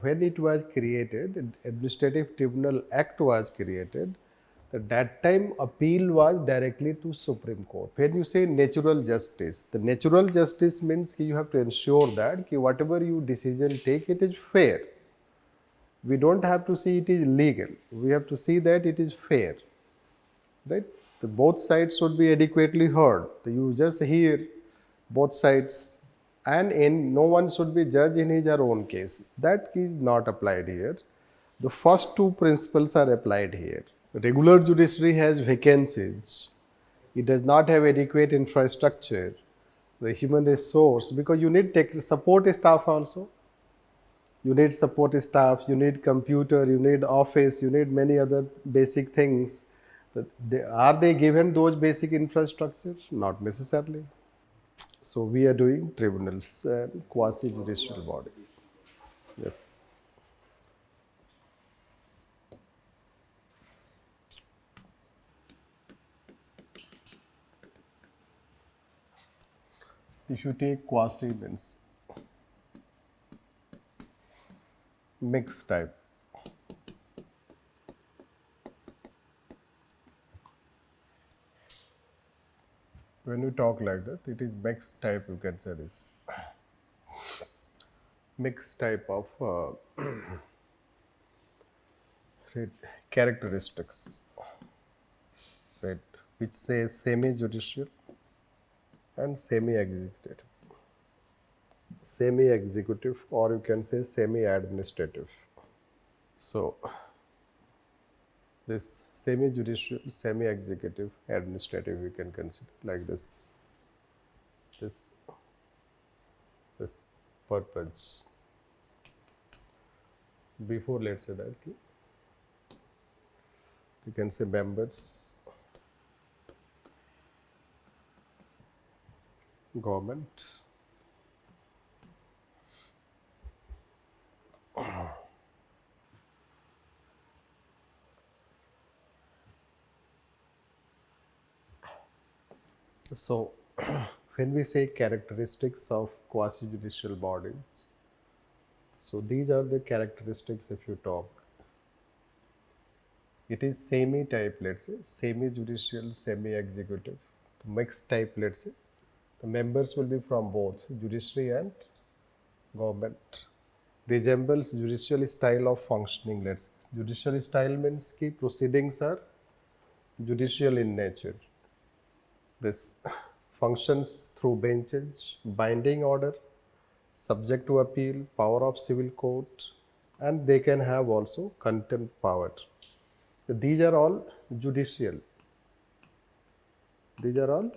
When it was created, Administrative Tribunal Act was created, at that time appeal was directly to Supreme Court. When you say natural justice, the natural justice means you have to ensure that whatever you decision take, it is fair. We don't have to see it is legal. We have to see that it is fair. Right? Both sides should be adequately heard. You just hear both sides, and no one should be judged in his or own case. That is not applied here. The first two principles are applied here. Regular judiciary has vacancies. It does not have adequate infrastructure, the human resource, because you need support staff also. You need support staff, you need computer, you need office, you need many other basic things. Are they given those basic infrastructures? Not necessarily. So we are doing tribunals and quasi-judicial body. Yes. If you take quasi means mixed type. When we talk like that, it is mixed type, you can say this. Mixed type of characteristics, right, which says semi-judicial and semi-executive. Semi-executive, or you can say semi-administrative. So, this semi-judicial, semi-executive, administrative, we can consider like this. This purpose. Before, let's say that you can say members, government, so when we say characteristics of quasi-judicial bodies, so these are the characteristics if you talk. It is semi-type, let's say, semi-judicial, semi-executive, mixed type, let's say. The members will be from both judiciary and government. Resembles judicial style of functioning, let's say. Judicial style means कि proceedings are judicial in nature. This functions through benches, binding order, subject to appeal, power of civil court, and they can have also contempt power. So these are all judicial. These are all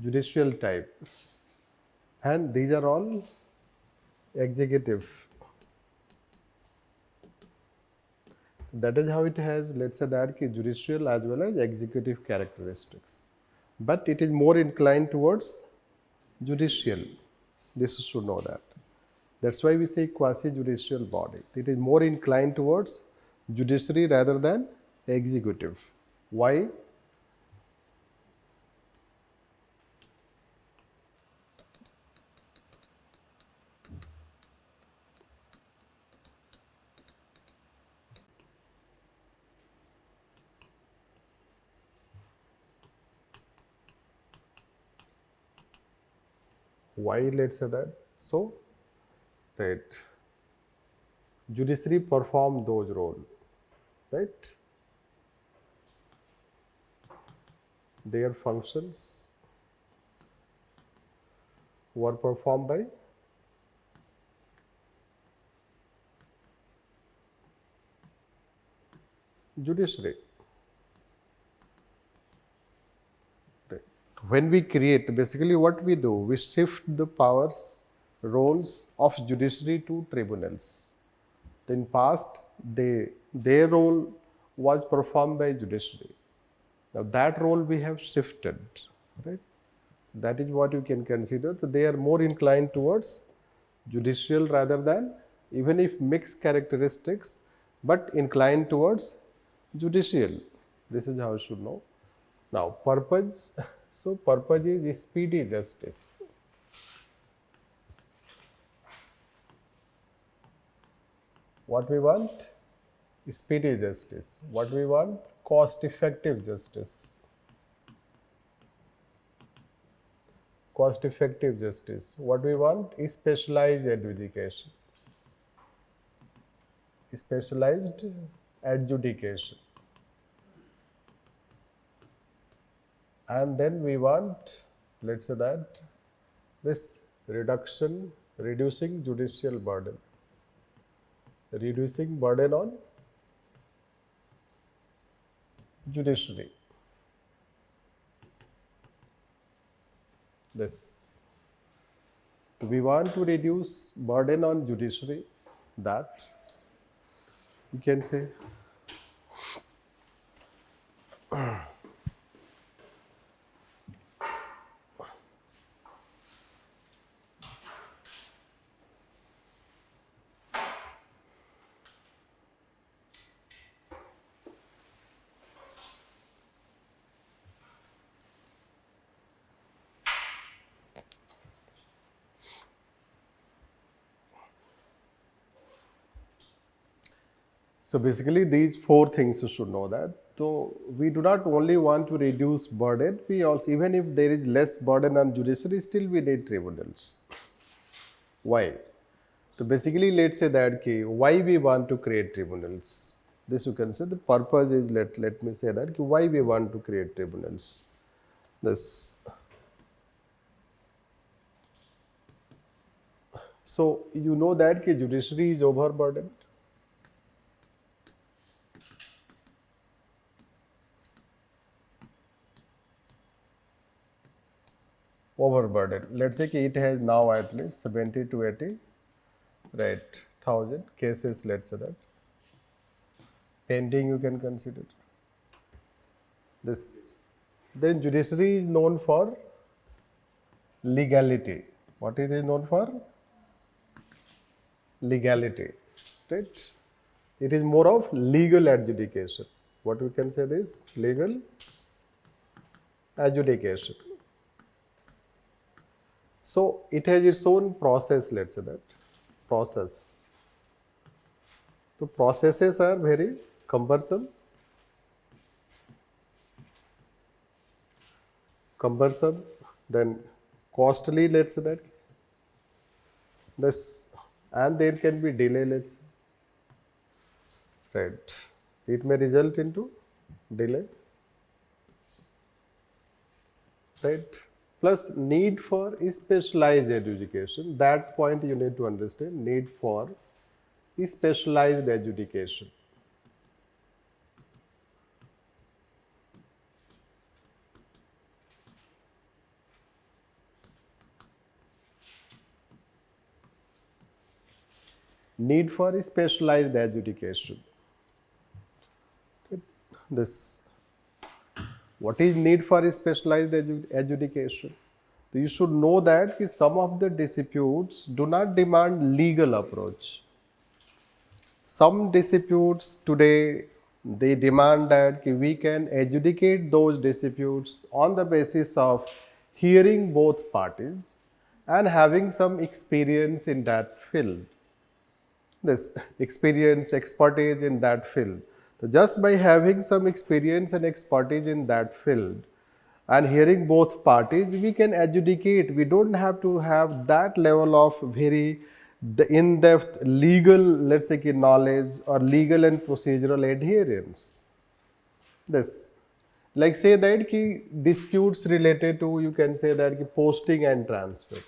judicial type, and these are all executive. That is how it has, let's say that judicial as well as executive characteristics. But it is more inclined towards judicial. This you should know that. That's why we say quasi-judicial body. It is more inclined towards judiciary rather than executive. Why? Why, let's say that? So, right, judiciary perform those roles, right? Their functions were performed by judiciary. When we create, basically what we do, we shift the powers, roles of judiciary to tribunals. In past, their role was performed by judiciary. Now that role we have shifted, right? That is what you can consider, that they are more inclined towards judicial rather than, even if mixed characteristics, but inclined towards judicial. This is how you should know. Now purpose. So purpose is speedy justice. What we want? Speedy justice. What we want? Cost-effective justice. Cost-effective justice. What we want is specialized adjudication. Specialized adjudication. And then we want, let's say that, this reducing judicial burden. Reducing burden on judiciary. This. We want to reduce burden on judiciary, that you can say so basically these four things you should know that. So we do not only want to reduce burden, we also, even if there is less burden on judiciary, still we need tribunals. Why? So basically let's say that why we want to create tribunals. This you can say the purpose is, let me say that why we want to create tribunals. This. So you know that judiciary is overburdened. Overburdened. Let's say it has now at least 70 to 80, right, 1,000 cases, let's say that. Pending you can consider. This. Then judiciary is known for legality. What is it known for? Legality, right? It is more of legal adjudication. What we can say this? Legal adjudication. So it has its own process, let's say that, process. The processes are very cumbersome, then costly, let's say that, this, and there can be delay, let's say, right. It may result into delay, right. Plus need for specialized adjudication. That point you need to understand, need for specialized adjudication. Need for specialized adjudication. This. What is need for specialized adjudication? So you should know that some of the disputes do not demand legal approach. Some disputes today, they demand that we can adjudicate those disputes on the basis of hearing both parties and having some experience in that field. This experience, expertise in that field. So just by having some experience and expertise in that field and hearing both parties, we can adjudicate. We don't have to have that level of very in-depth legal, let's say, knowledge or legal and procedural adherence. This, like say that disputes related to, you can say that posting and transfer.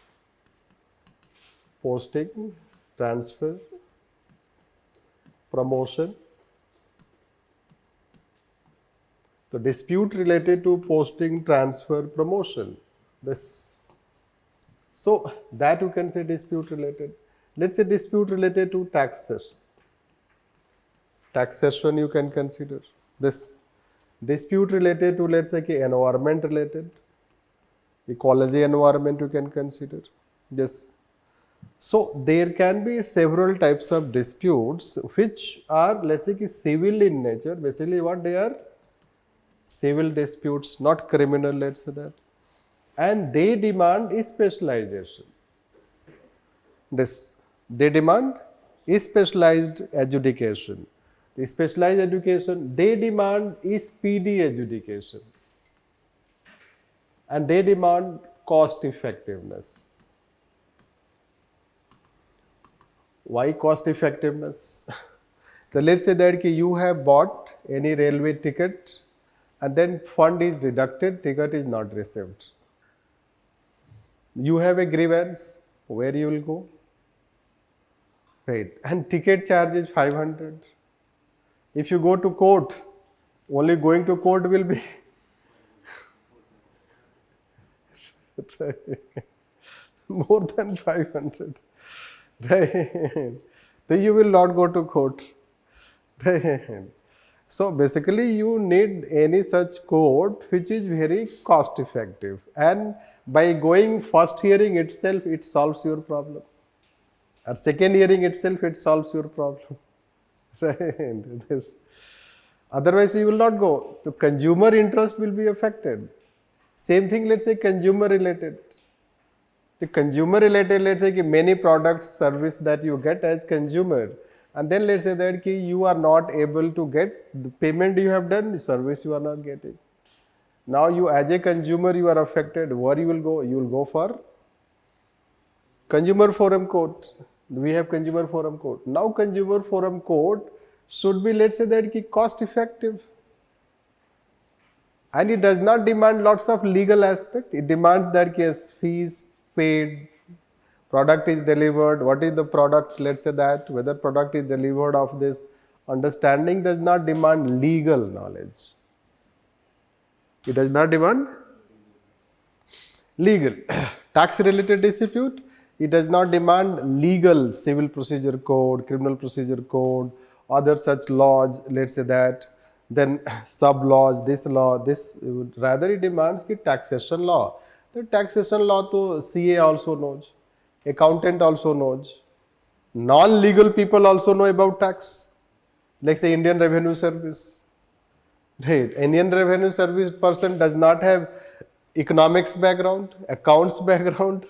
Posting, transfer, promotion. The dispute related to posting, transfer, promotion. This. So that you can say dispute related. Let's say dispute related to taxes. Taxation you can consider. This. Dispute related to, let's say, environment related. Ecology, environment you can consider. Yes. So there can be several types of disputes which are, let's say, civil in nature. Basically what they are? Civil disputes, not criminal, let's say that. And they demand specialization. This, they demand specialized education. The specialized education, they demand speedy education and they demand cost effectiveness. Why cost effectiveness? So let's say that you have bought any railway ticket and then fund is deducted, ticket is not received. You have a grievance, where you will go? Right, and ticket charge is 500. If you go to court, only going to court will be more than 500. Right. So you will not go to court. Right. So basically you need any such court which is very cost effective, and by going first hearing itself it solves your problem, or second hearing itself it solves your problem. Right. This. Otherwise you will not go. The consumer interest will be affected. Same thing, let's say consumer related. The consumer related, let's say many products, service that you get as consumer, and then let's say that you are not able to get the payment you have done, the service you are not getting. Now you as a consumer you are affected. Where you will go? You will go for consumer forum court. We have consumer forum court. Now consumer forum court should be, let's say that cost effective. And it does not demand lots of legal aspect. It demands that yes, fees paid, product is delivered, what is the product, let's say that, whether product is delivered of this understanding does not demand legal knowledge. It does not demand legal. Tax related dispute, it does not demand legal civil procedure code, criminal procedure code, other such laws, let's say that. Then sub laws, this law, this, rather it demands taxation law. The taxation law to CA also knows, accountant also knows, non-legal people also know about tax, like say Indian Revenue Service. Right. Indian Revenue Service person does not have economics background, accounts background.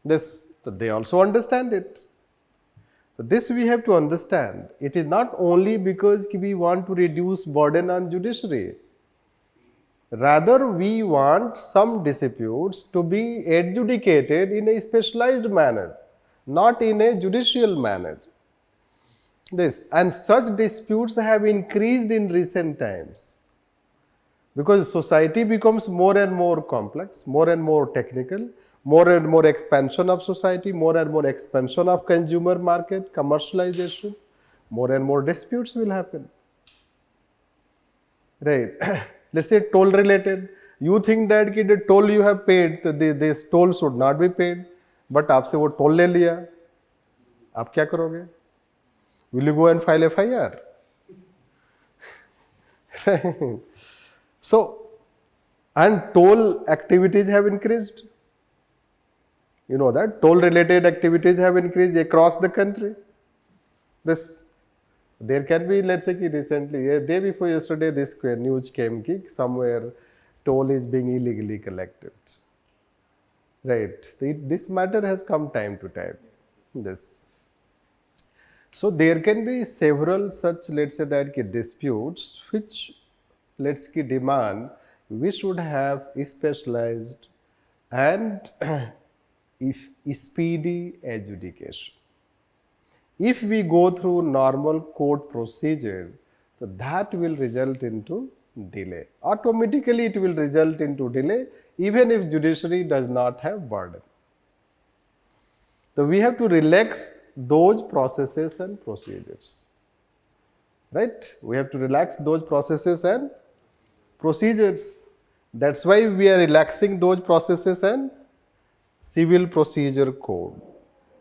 This, they also understand it. This we have to understand. It is not only because we want to reduce burden on judiciary. Rather, we want some disputes to be adjudicated in a specialized manner, not in a judicial manner. This, and such disputes have increased in recent times because society becomes more and more complex, more and more technical, more and more expansion of society, more and more expansion of consumer market, commercialization, more and more disputes will happen. Right. Let's say toll related. You think that the toll you have paid, this toll should not be paid, but आपसे वो toll ले लिया, आप क्या करोगे? Will you go and file FIR? So, and toll activities have increased. You know that toll related activities have increased across the country. This, there can be, let's say recently, a day before yesterday, this news came somewhere toll is being illegally collected. Right. This matter has come time to time. This. So there can be several such, let's say that disputes which, let's say demand we should have specialized and if speedy adjudication. If we go through normal court procedure, so that will result into delay. Automatically it will result into delay even if judiciary does not have burden. So we have to relax those processes and procedures. Right? We have to relax those processes and procedures. That's why we are relaxing those processes and Civil Procedure Code.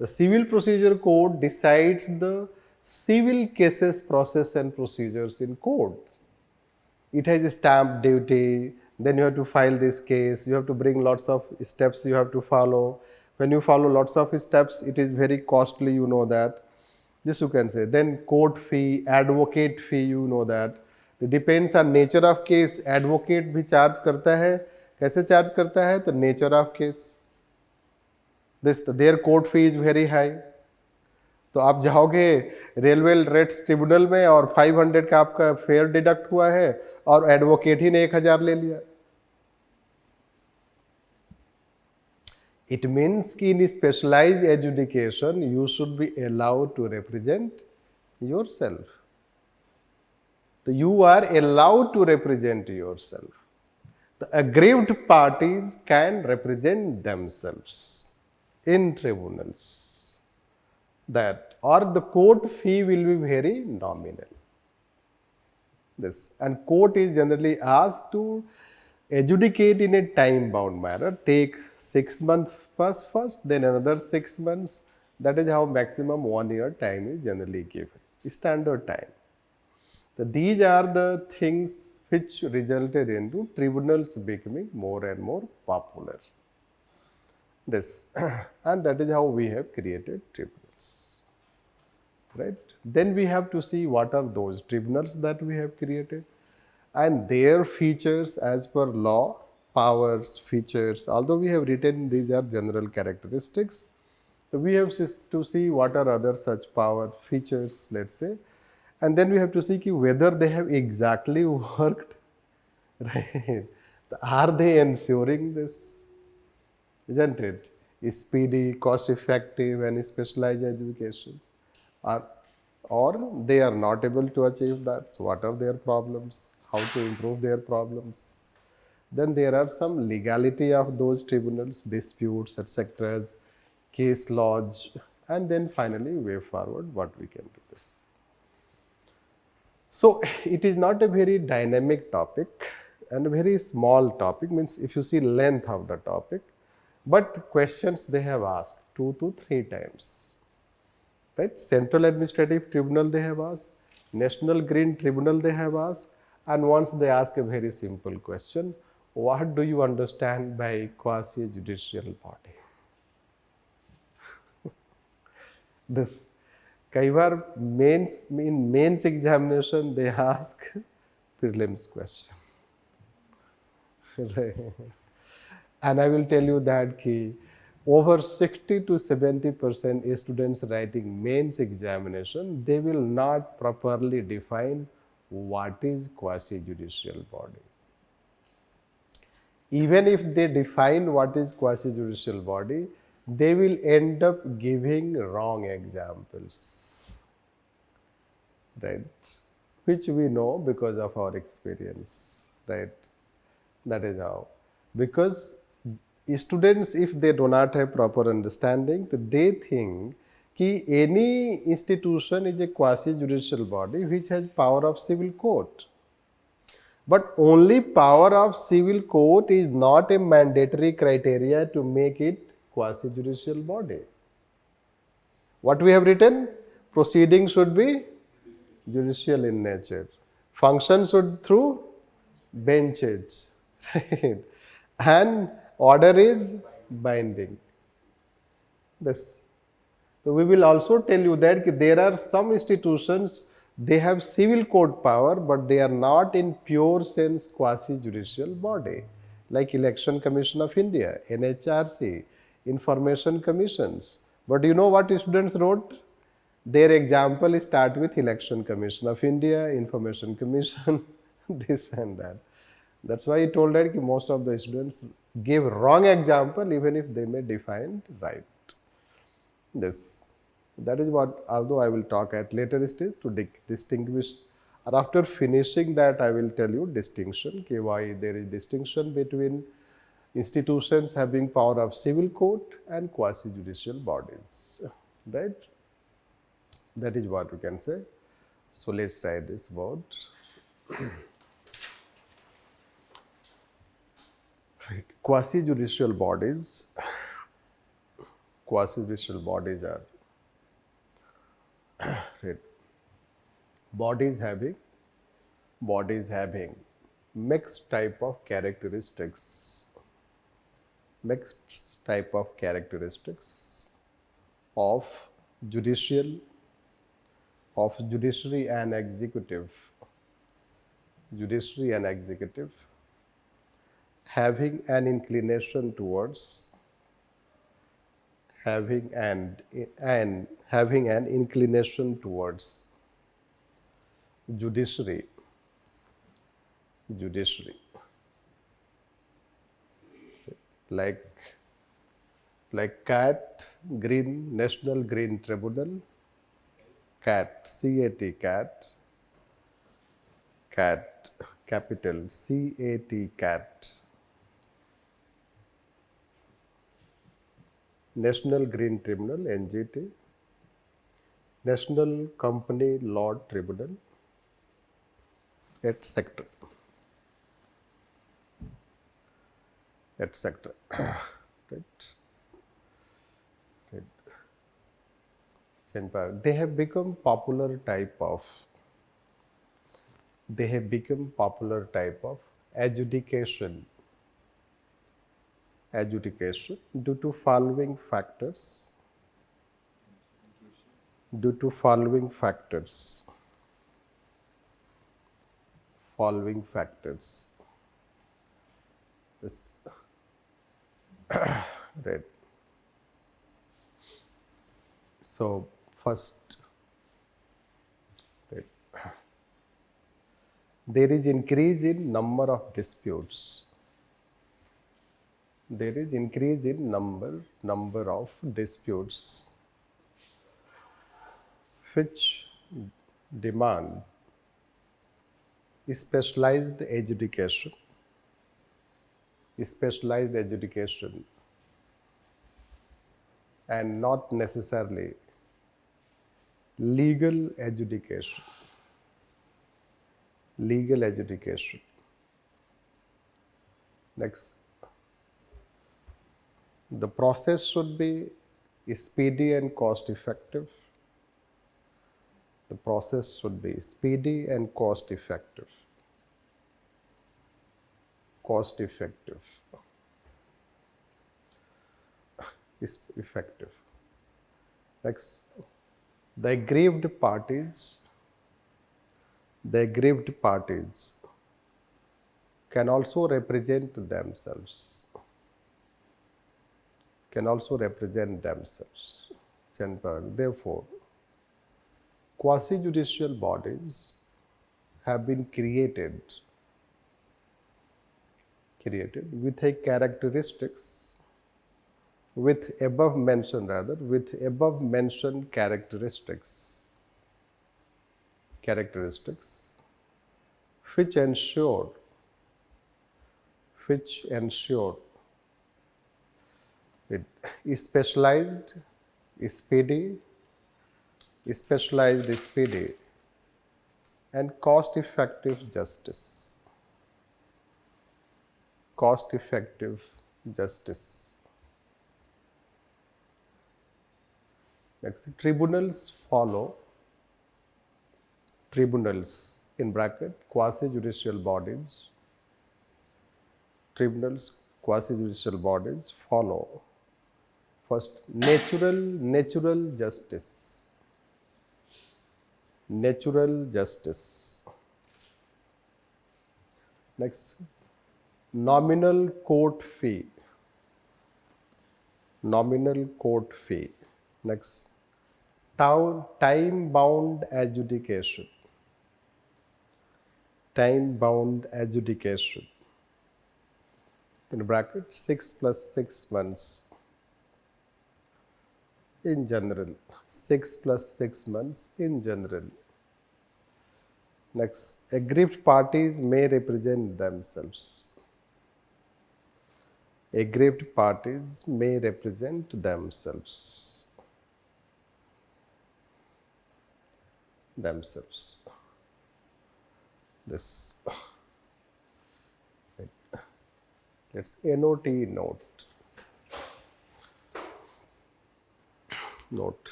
The Civil Procedure Code decides the civil cases process and procedures in court. It has a stamp duty, then you have to file this case, you have to bring lots of steps you have to follow. When you follow lots of steps, it is very costly, you know that. This you can say. Then court fee, advocate fee, you know that. It depends on nature of case. Advocate भी charge करता है. कैसे charge करता है? The nature of case. Their court fee is very high. तो आप जाओगे railway rates tribunal में और 500 का आपका फेयर डिडक्ट हुआ है और एडवोकेट ही ने 1000 ले लिया। इट मीन्स कि in specialized education you should be allowed to represent yourself. तो you are allowed to represent yourself. The aggrieved parties can represent themselves in tribunals. That or the court fee will be very nominal. This and court is generally asked to adjudicate in a time bound manner. Take 6 months first, then another 6 months. That is how maximum 1 year time is generally given. Standard time. So these are the things which resulted into tribunals becoming more and more popular. This and that is how we have created tribunals, right? Then we have to see what are those tribunals that we have created and their features as per law, powers, features. Although we have written these are general characteristics, so we have to see what are other such power features, let's say. And then we have to see whether they have exactly worked, right? Are they ensuring this? Isn't it? Speedy, cost-effective, and specialized education, or they are not able to achieve that. So, what are their problems? How to improve their problems? Then there are some legality of those tribunals, disputes, etc., case lodge, and then finally, way forward, what we can do this. So it is not a very dynamic topic and a very small topic, means if you see length of the topic, but questions they have asked 2 to 3 times, right? Central Administrative Tribunal they have asked, National Green Tribunal they have asked, and once they ask a very simple question, what do you understand by quasi-judicial body? This कई बार mains examination they ask prelims question. And I will tell you that over 60 to 70% students writing mains examination, they will not properly define what is quasi-judicial body. Even if they define what is quasi-judicial body, they will end up giving wrong examples, right? Which we know because of our experience, right? That is how. Because students, if they do not have proper understanding, they think that any institution is a quasi-judicial body which has power of civil court. But only power of civil court is not a mandatory criteria to make it quasi-judicial body. What we have written? Proceedings should be judicial in nature. Function should through benches, right? And order is binding. This. So we will also tell you that there are some institutions, they have civil court power, but they are not in pure sense quasi-judicial body, like Election Commission of India, NHRC, Information Commissions. But you know what students wrote? Their example start with Election Commission of India, Information Commission, this and that. That's why I told that most of the students gave wrong example even if they may define right. This. That is what, although I will talk at later stage to distinguish, or after finishing that I will tell you distinction, why there is distinction between institutions having power of civil court and quasi-judicial bodies, right? That is what we can say. So let's try this word. Right. Quasi-judicial bodies. Quasi-judicial bodies are right. Bodies having mixed type of characteristics. Mixed type of characteristics of judiciary and executive. Judiciary and executive having an inclination towards having an inclination towards judiciary, like CAT, Green National Green Tribunal, CAT, CAT, capital CAT, National Green Tribunal, NGT, National Company Law Tribunal, etc. etc. Right. They have become popular type of adjudication due to following factors. This right. So first, right, there is increase in number of disputes. Which demand specialized education and not necessarily legal education. Next, the process should be speedy and cost effective. Next, the aggrieved parties can also represent themselves. Therefore, quasi-judicial bodies have been created with above mentioned characteristics which ensure it is specialized, speedy, and cost-effective justice. Next, tribunals in bracket quasi-judicial bodies. Quasi-judicial bodies follow first natural justice. Next, nominal court fee. Next, time-bound adjudication. In bracket 6 plus 6 months in general. Next, aggrieved parties may represent themselves. This. Let's NOT note.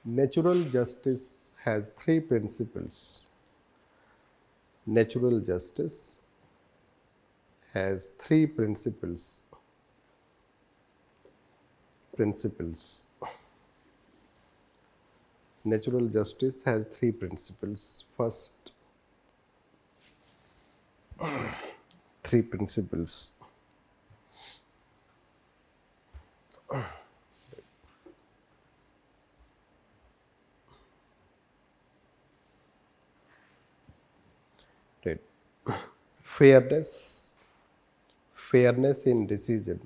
Natural justice has three principles. Natural justice has three principles. Natural justice has three principles. First, three principles. Right. Fairness, fairness in decision,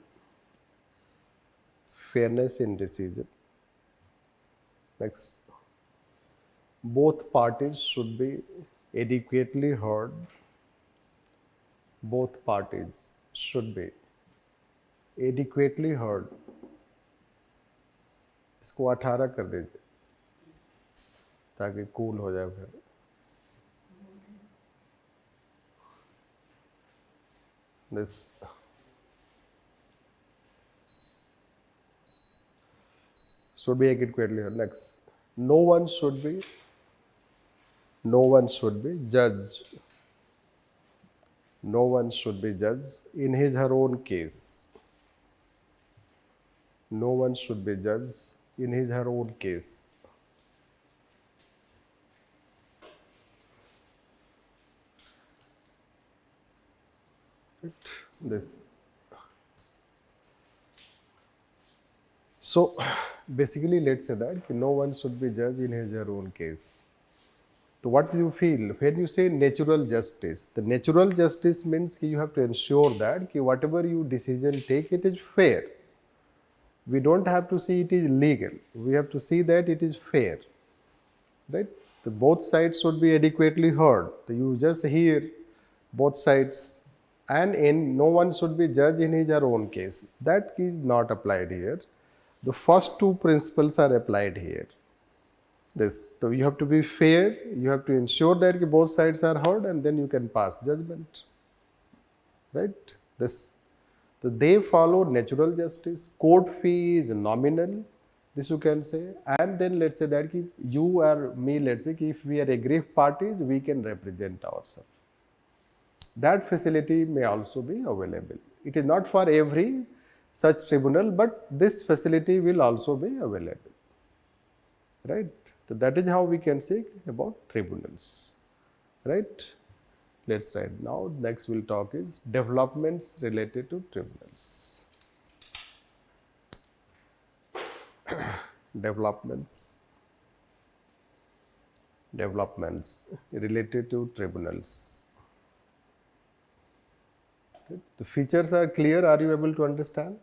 fairness in decision. Next, both parties should be adequately heard. Both parties should be adequately heard. इसको 18 कर दीजिए ताकि cool हो जाए फिर. This should be adequately heard. Next, no one should be judged. No one should be judged in his her own case. No one should be judged in his her own case. This. So basically, let's say that no one should be judged in his or her own case. So what do you feel when you say natural justice? The natural justice means you have to ensure that whatever you decision take, it is fair. We don't have to see it is legal. We have to see that it is fair, right? The both sides should be adequately heard. So you just hear both sides, and no one should be judged in his or her own case. That is not applied here. The first two principles are applied here. This, so you have to be fair, you have to ensure that both sides are heard, and then you can pass judgment, right? This, so they follow natural justice. Court fee is nominal, this you can say, and then let's say that you or me, let's say if we are aggrieved parties, we can represent ourselves. That facility may also be available. It is not for every such tribunal, but this facility will also be available, right? So that is how we can say about tribunals, right? Let's write now. Next we'll talk is developments related to tribunals. Developments related to tribunals. Okay. The features are clear. Are you able to understand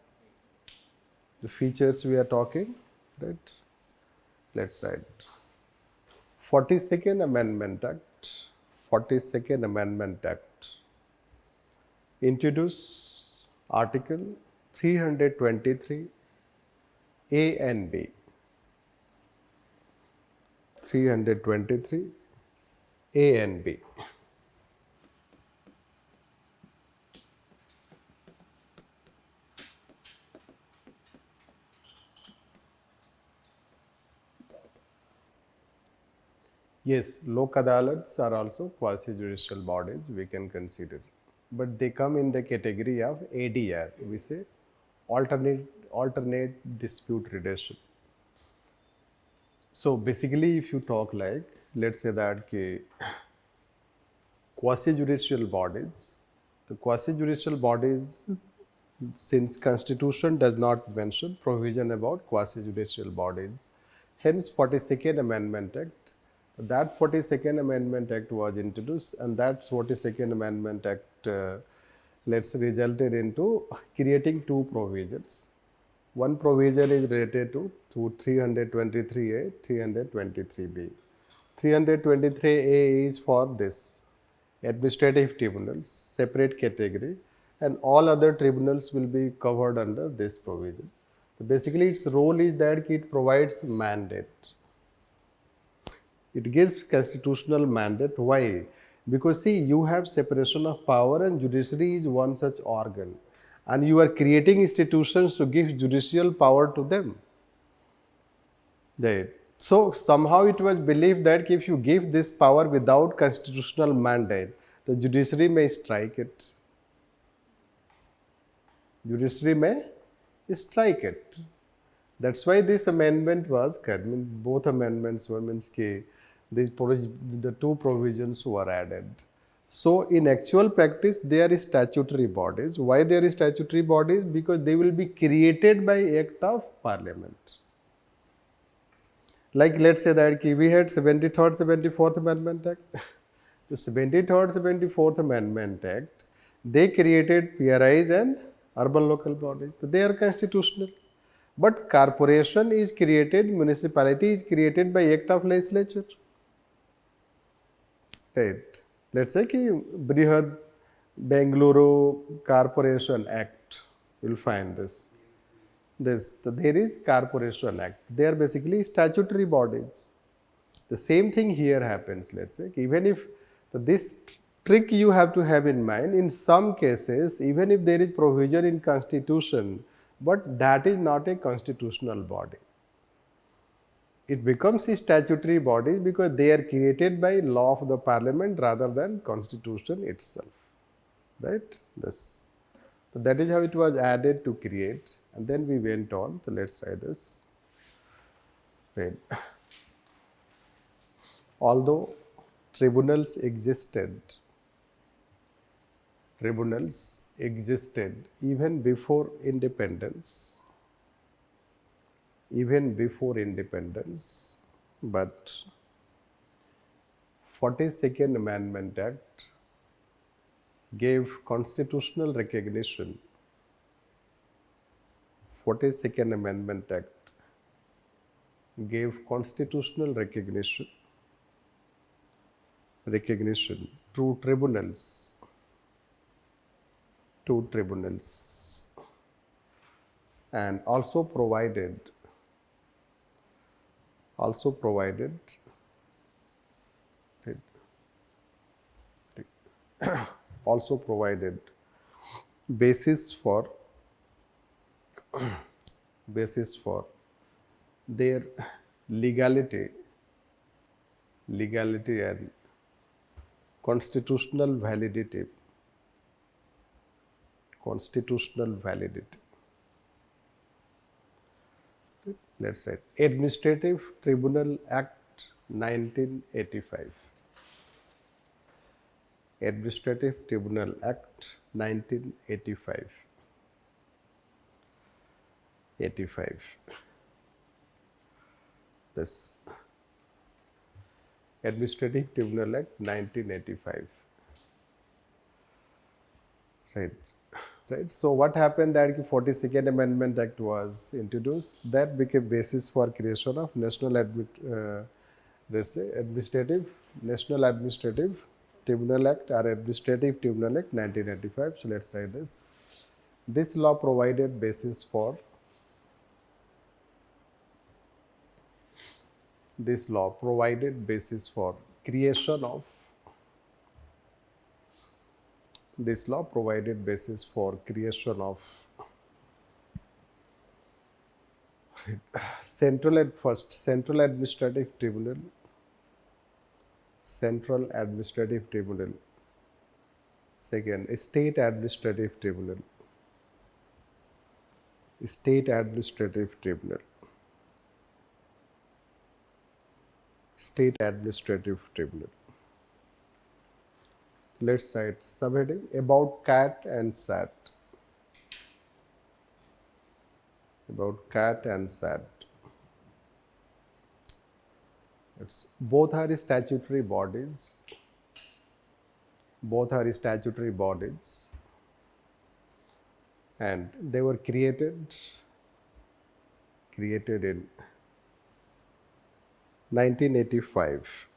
the features we are talking, right? Let's write 42nd Amendment Act. 42nd Amendment Act introduce Article 323 A and B. 323 A and B. Yes, Lok Adalats are also quasi-judicial bodies we can consider, but they come in the category of ADR. We say alternate dispute redressal. So basically, if you talk like, let's say that quasi-judicial bodies, the quasi-judicial bodies, since Constitution does not mention provision about quasi-judicial bodies, hence 42nd Amendment Act. That 42nd Amendment Act was introduced, and that 42nd Amendment Act resulted into creating two provisions. One provision is related to 323A, 323B. 323A is for this administrative tribunals, separate category, and all other tribunals will be covered under this provision. So basically, its role is that it provides mandate. It gives constitutional mandate. Why? Because see, you have separation of power, and judiciary is one such organ, and you are creating institutions to give judicial power to them. Right. So somehow it was believed that if you give this power without constitutional mandate, the judiciary may strike it. Judiciary may strike it. That's why this amendment was, both amendments were, the two provisions were added. So in actual practice, they are statutory bodies. Why they are statutory bodies? Because they will be created by act of parliament. Like let's say that we had 73rd, 74th Amendment Act. The 73rd, 74th Amendment Act, they created PRIs and urban local bodies. They are constitutional. But corporation is created, municipality is created by act of legislature. Right. Let's say कि Brihad Bengaluru Corporation Act, you'll find this. There is Corporation Act. They are basically statutory bodies. The same thing here happens, let's say. Even if this trick you have to have in mind, in some cases, even if there is provision in constitution, but that is not a constitutional body. It becomes a statutory body because they are created by law of the parliament rather than constitution itself. Right? This. So that is how it was added to create, and then we went on. So let's try this. Right. Although tribunals existed even before independence, but 42nd Amendment Act gave constitutional recognition. 42nd Amendment Act gave constitutional recognition to tribunals, and also provided basis for their legality and constitutional validity. Let's write Administrative Tribunal Act 1985. Administrative Tribunal Act 1985. This Administrative Tribunal Act 1985. Right. So what happened that 42nd Amendment Act was introduced, that became basis for creation of National Administrative Tribunal Act or Administrative Tribunal Act 1985. So let's write this. This law provided basis for creation of Central Administrative Tribunal, second State Administrative Tribunal, Let's write subheading about CAT and SAT. Both are statutory bodies. And they were created in 1985.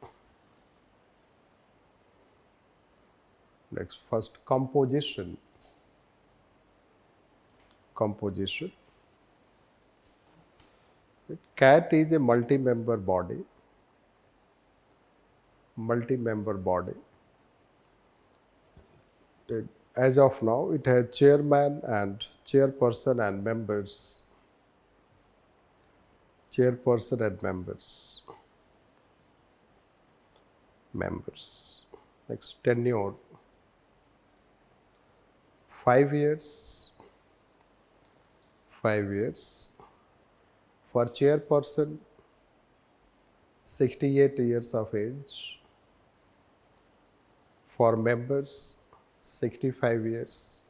Next, first composition. CAT is a multi-member body. As of now, it has chairman and chairperson and members. Next, tenure. 5 years. For chairperson, 68 years of age. For members, 65 years.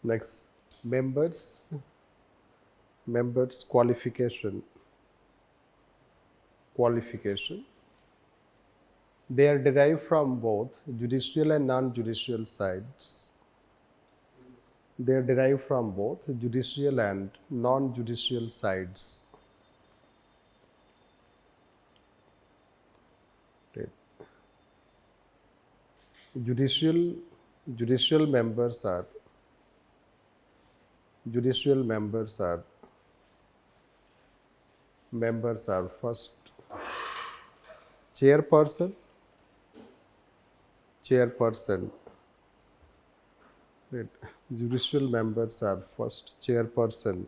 Next, members members qualification, they are derived from both judicial and non-judicial sides. They are derived from both judicial and non-judicial sides. Right. Judicial members are first chairperson. Right. Judicial members are first chairperson.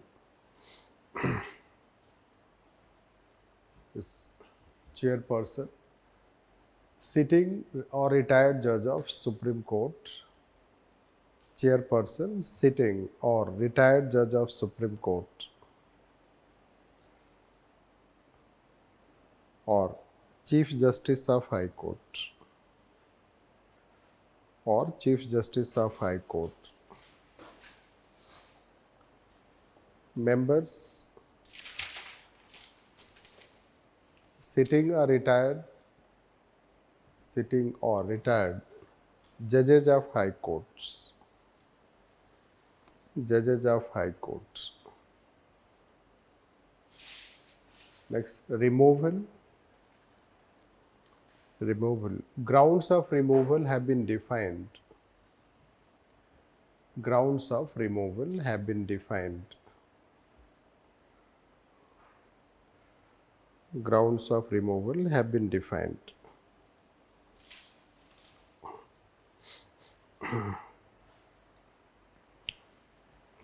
Is chairperson, sitting or retired judge of Supreme Court. Chairperson, sitting or retired judge of Supreme Court. Or Chief Justice of High Court. Members sitting or retired judges of high courts. Next, removal. Grounds of removal have been defined. Grounds of removal have been defined.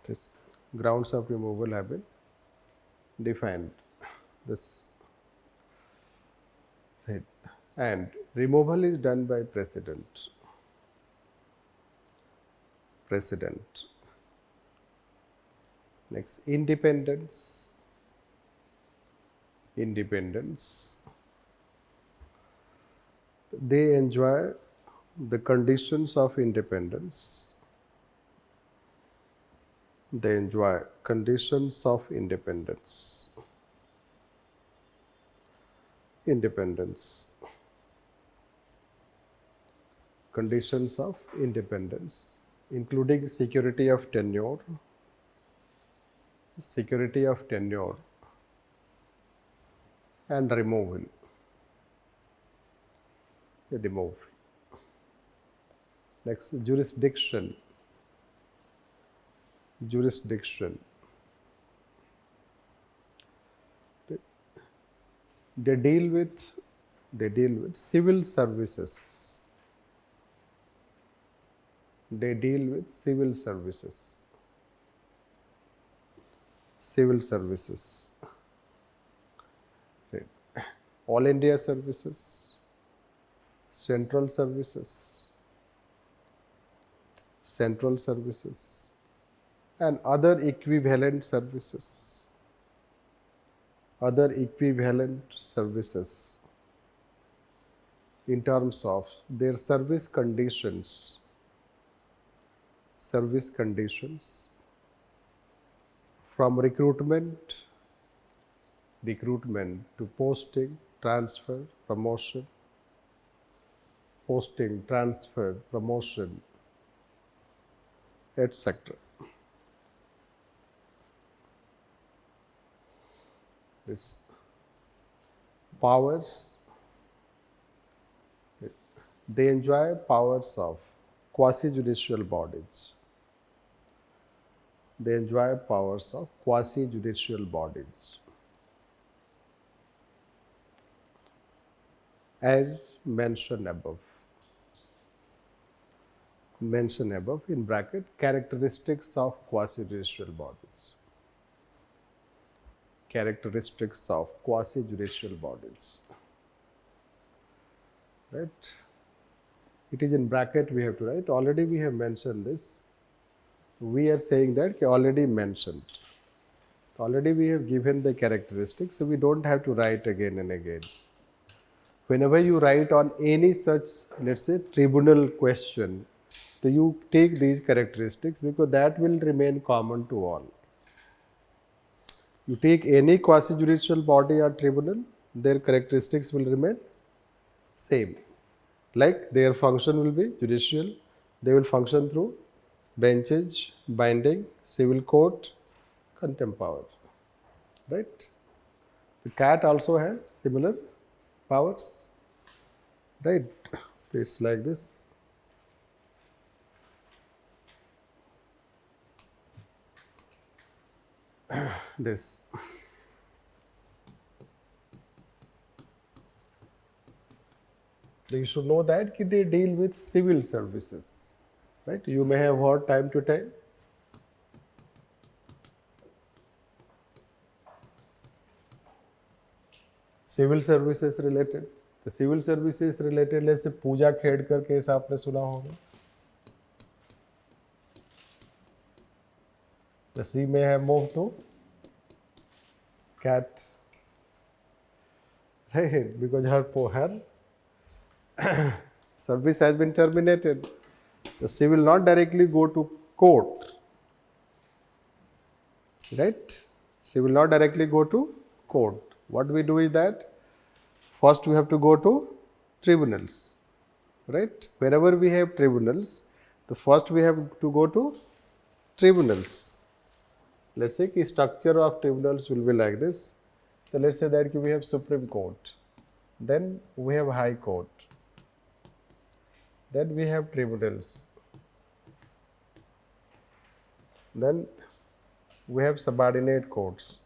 This grounds of removal have been defined. This, right. And removal is done by President. Next, independence. They enjoy the conditions of independence. Conditions of independence, including security of tenure, and removal. Next, jurisdiction. They deal with civil services. Right. All India services, central services, and other equivalent services. In terms of their service conditions, from recruitment to posting, transfer, promotion, etc. Its powers. They enjoy powers of quasi-judicial bodies. As mentioned above. In bracket, characteristics of quasi-judicial bodies. Right? It is in bracket we have to write. Already we have mentioned this. We are saying that already mentioned. Already we have given the characteristics, so we don't have to write again and again. Whenever you write on any such, let's say, tribunal question, so you take these characteristics because that will remain common to all. You take any quasi-judicial body or tribunal, their characteristics will remain same. Like their function will be judicial, they will function through benches, binding, civil court, contempt power, right? The cat also has similar powers, right? It's like this. This. You should know that they deal with civil services, right? You may have heard time to time. Civil services related. The civil services related, let's say Puja Khedkar case आपने सुना होगा. The she may have moved to cat, right? Because her service has been terminated. She will not directly go to court, right? She will not directly go to court. What we do is that first we have to go to tribunals, right? Wherever we have tribunals, the first we have to go to tribunals. Let's say the structure of tribunals will be like this. So let's say that we have Supreme Court, then we have High Court, then we have tribunals, then we have subordinate courts,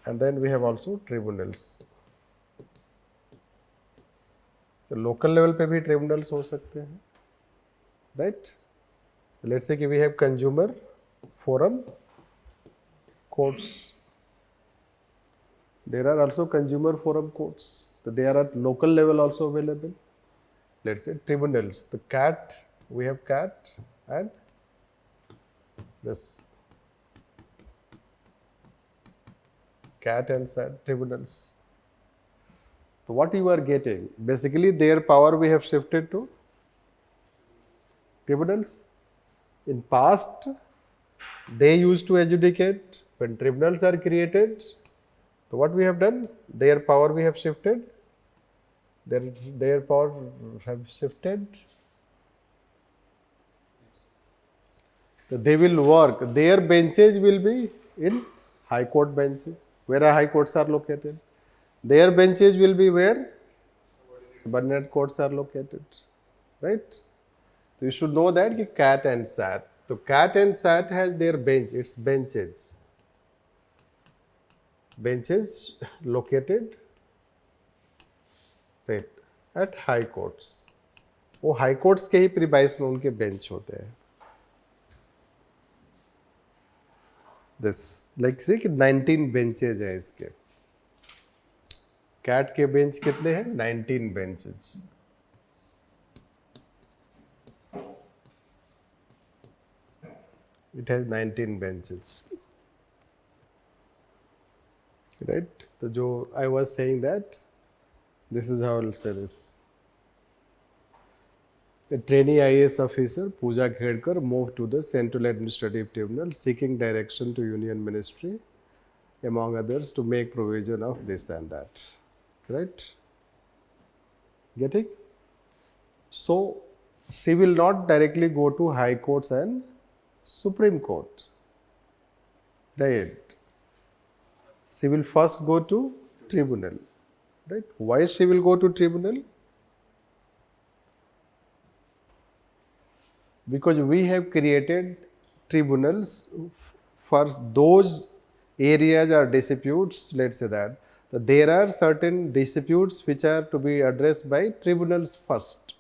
and then we have also tribunals. तो local level पे भी tribunals हो सकते हैं, right? Let's say कि we have consumer forum courts. There are also consumer forum courts. So they are at local level also available. Let's say tribunals. The cat, we have cat and this cat and sad tribunals. So what you are getting, basically their power we have shifted to tribunals. In past, they used to adjudicate. When tribunals are created, so what we have done, their power we have shifted. Their power have shifted. So they will work. Their benches will be in high court benches, where high courts are located. Their benches will be where subordinate courts are located, right? So you should know that cat and sat. So cat and sat has their bench, its benches. Benches located, right, at high courts. वो high courts के ही प्रीबाइस में उनके bench होते हैं. This like say कि 19 benches हैं इसके. Cat के बेंच कितने हैं? 19 benches. It has 19 benches. Right? So जो I was saying that, this is how I will say this. A trainee IAS officer, Pooja Khedkar, moved to the Central Administrative Tribunal seeking direction to Union Ministry, among others, to make provision of this and that. Right? Getting? So, she will not directly go to High Courts and Supreme Court. Right? She will first go to tribunal. Right? Why she will go to tribunal? Because we have created tribunals for those areas or disputes, let's say that there are certain disputes which are to be addressed by tribunals first.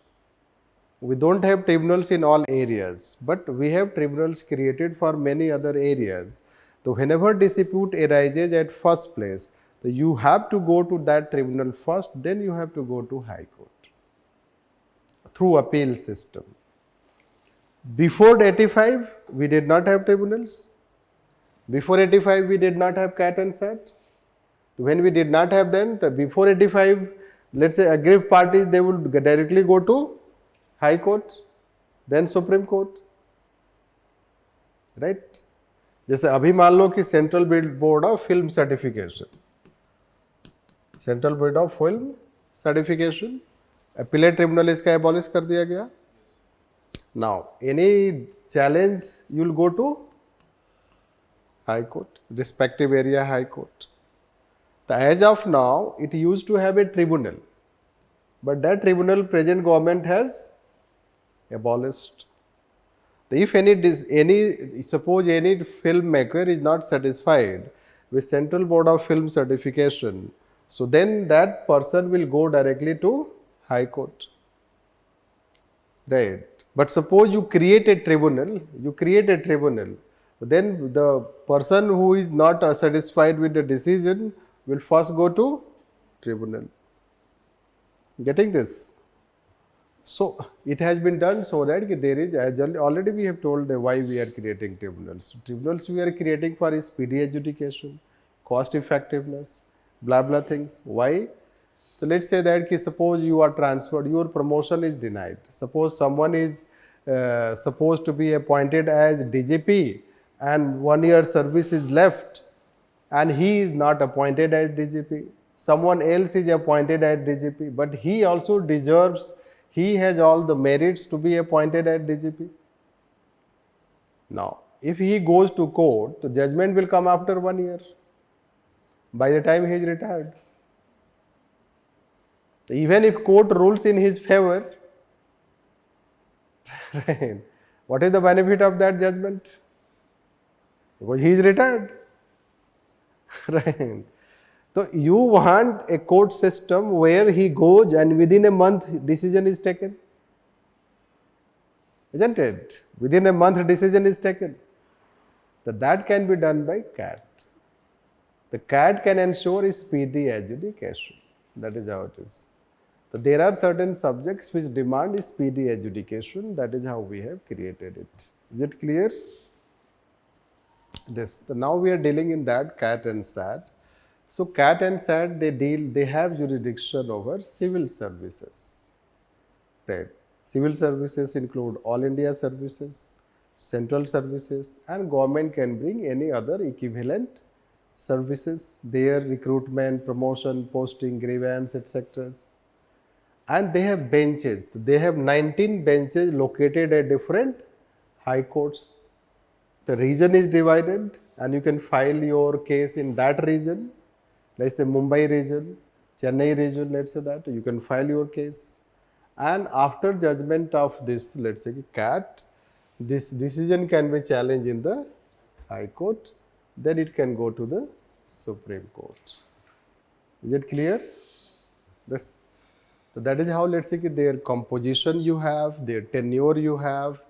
We don't have tribunals in all areas, but we have tribunals created for many other areas. So whenever dispute arises at first place, so you have to go to that tribunal first, then you have to go to High Court through appeal system. Before 85, we did not have tribunals. Before 85, we did not have cat and sat. When we did not have them, before 85, let's say aggrieved parties, they would directly go to High Court, then Supreme Court. Right. जैसे अभी मान लो कि central board of film certification, central board of film certification, appellate tribunal इसका abolish कर दिया गया. Now any challenge you will go to high court, respective area high court. As of now, it used to have a tribunal, but that tribunal present government has abolished. If suppose any filmmaker is not satisfied with Central Board of Film Certification, so then that person will go directly to High Court. Right. But suppose you create a tribunal, then the person who is not satisfied with the decision will first go to tribunal. Getting this? So it has been done so that there is, as already we have told why we are creating tribunals. Tribunals we are creating for speedy adjudication, cost effectiveness, blah blah things. Why? So let's say that suppose you are transferred, your promotion is denied. Suppose someone is supposed to be appointed as DGP and 1 year service is left and he is not appointed as DGP. Someone else is appointed as DGP, but he also deserves, he has all the merits to be appointed as DGP. Now, if he goes to court, the judgment will come after 1 year, by the time he is retired. Even if court rules in his favor, right, what is the benefit of that judgment? Because he is retired. Right. So you want a court system where he goes and within a month decision is taken. Isn't it? Within a month decision is taken. So that can be done by CAT. The CAT can ensure speedy adjudication. That is how it is. So there are certain subjects which demand speedy adjudication. That is how we have created it. Is it clear? This. So now we are dealing in that CAT and SAT. So CAT and SAT, they have jurisdiction over civil services. Right. Civil services include all India services, central services, and government can bring any other equivalent services, their recruitment, promotion, posting, grievance, etc. And they have benches. They have 19 benches located at different high courts. The region is divided and you can file your case in that region. Let's say Mumbai region, Chennai region, let's say that, you can file your case. And after judgment of this, let's say CAT, this decision can be challenged in the High Court, then it can go to the Supreme Court. Is it clear? This. So that is how, let's say, their composition you have, their tenure you have,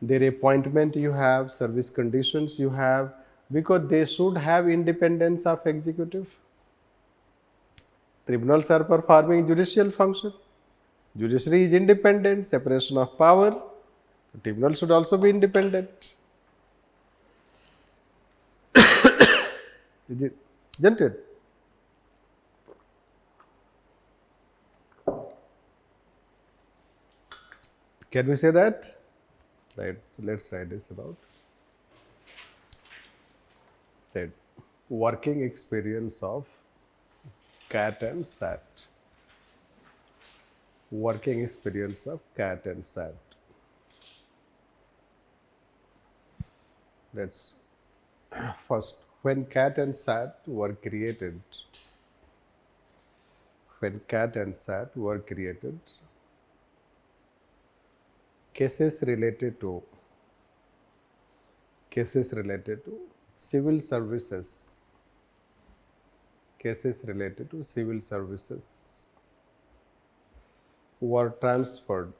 their appointment you have, service conditions you have, because they should have independence of executive. Tribunals are performing judicial function. Judiciary is independent, separation of power. The tribunal should also be independent. Isn't it? Can we say that? Right. So let's try this about. Right. Working experience of CAT and SAT. Working experience of CAT and SAT. Let's first, when CAT and SAT were created, cases related to civil services, were transferred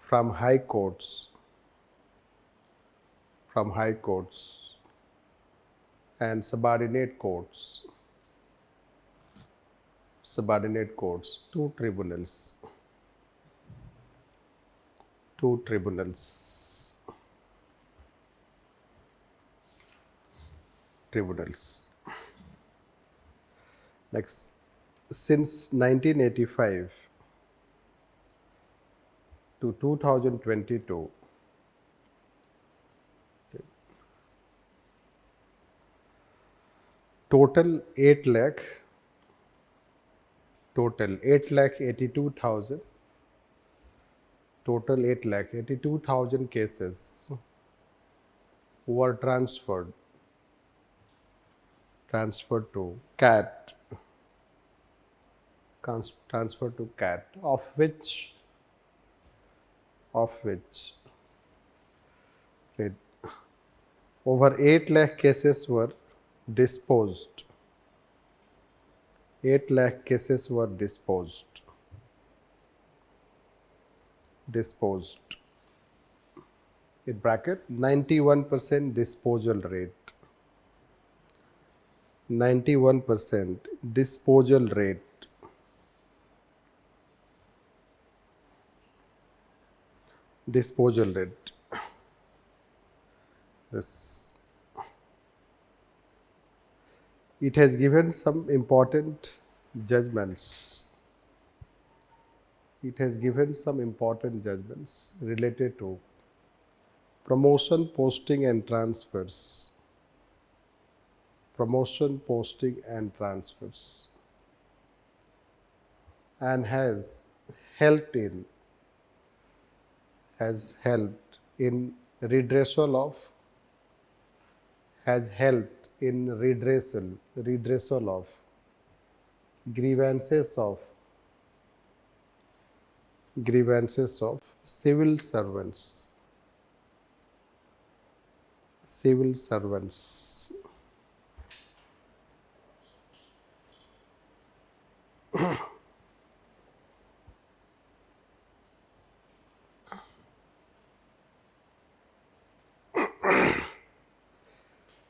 from high courts and subordinate courts to tribunals. Next, since 1985 to 2022, total 8 lakh, total 8,82,000, total 8,82,000 cases were transferred to CAT, transferred to CAT, of which right, over 8 lakh cases were disposed. 8 lakh cases were disposed. In bracket, 91% disposal rate. 91% disposal rate. Disposal rate. This. It has given some important judgments. It has given some important judgments related to promotion, posting and transfers. Promotion, posting and transfers. And has helped in redressal of grievances of civil servants.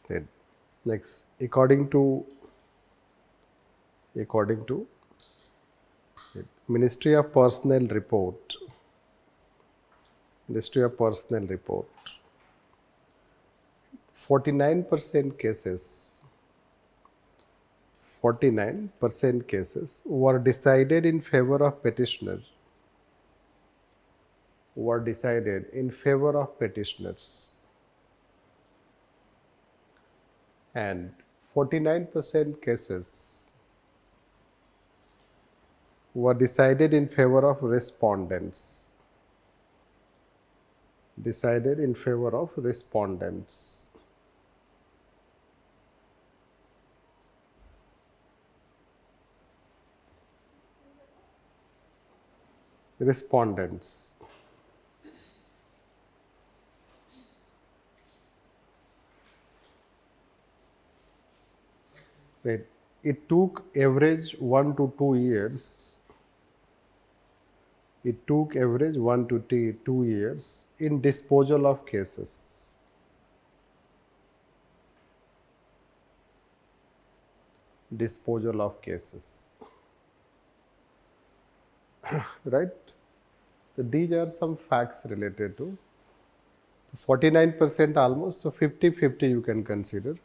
Right. Next, according to Ministry of Personnel report, 49% cases were decided in favor of petitioners. And 49% cases were decided in favor of respondents. Right. It took average 1 to 2 years. In disposal of cases. Right? So these are some facts related to 49% almost, so 50-50 you can consider.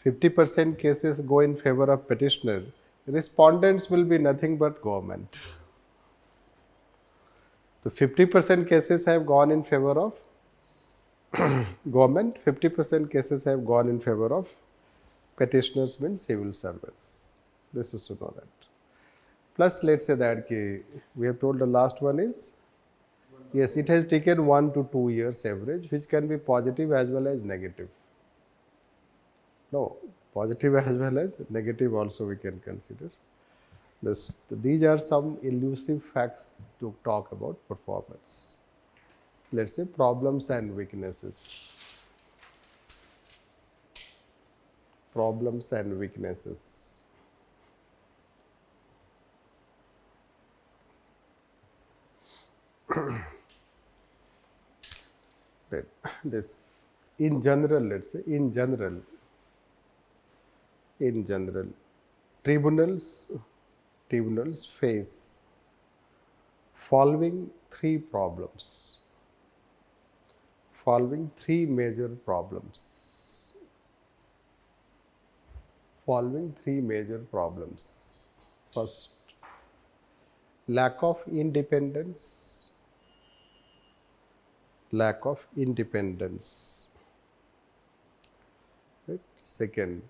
50% cases go in favor of petitioner. Respondents will be nothing but government. So 50% cases have gone in favor of government, 50% cases have gone in favor of petitioners, means civil servants. This is to know that. Plus, let's say that we have told the last one is, yes, it has taken 1 to 2 years average, which can be positive as well as negative. No, positive as well as negative also we can consider. These are some elusive facts to talk about performance. Let's say problems and weaknesses. Right. This, in general, let's say, in general, tribunals face following three major problems. First, lack of independence. Right? Second,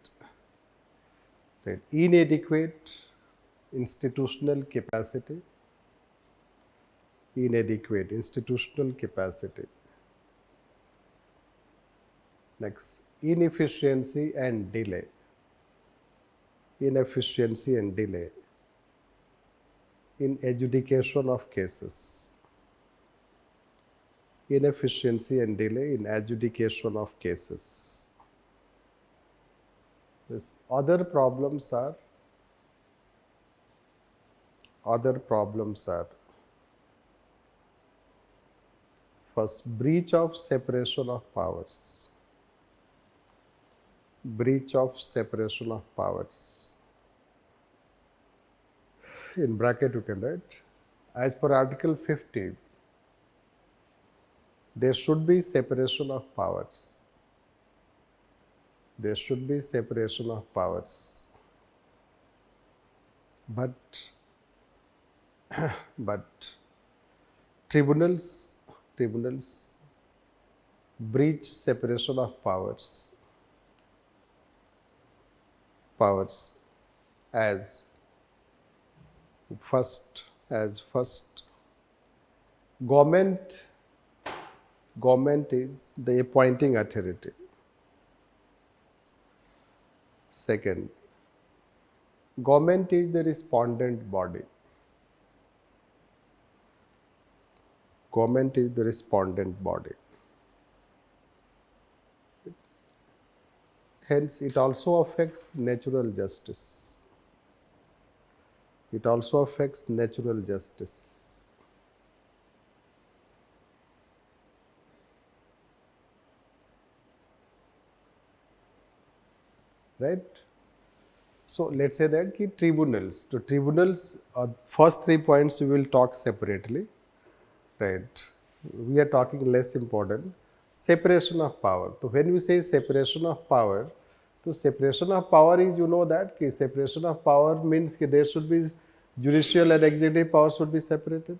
Right. Inadequate institutional capacity. Inadequate institutional capacity. Next, inefficiency and delay. Inefficiency and delay in adjudication of cases. Inefficiency and delay in adjudication of cases. This other problems are first, breach of separation of powers. Breach of separation of powers. In bracket you can write, as per Article 50, there should be separation of powers. There should be separation of powers. But tribunals breach separation of powers as first government is the appointing authority. Second, government is the respondent body. Government is the respondent body. Hence, it also affects natural justice. It also affects natural justice. Right? So, let's say that ki tribunals. To tribunals, first 3 points we will talk separately. Right? We are talking less important. Separation of power. So, when we say separation of power, so separation of power is, you know that ki separation of power means ki there should be judicial and executive power should be separated.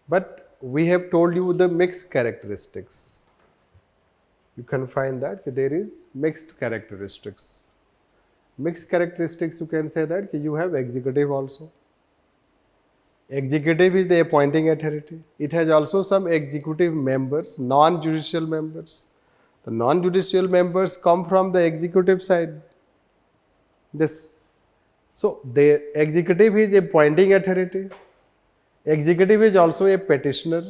But we have told you the mixed characteristics. You can find that ki there is mixed characteristics. Mixed characteristics, you can say that ki you have executive also. Executive is the appointing authority. It has also some executive members, non-judicial members. The non-judicial members come from the executive side. So, the executive is appointing authority. Executive is also a petitioner.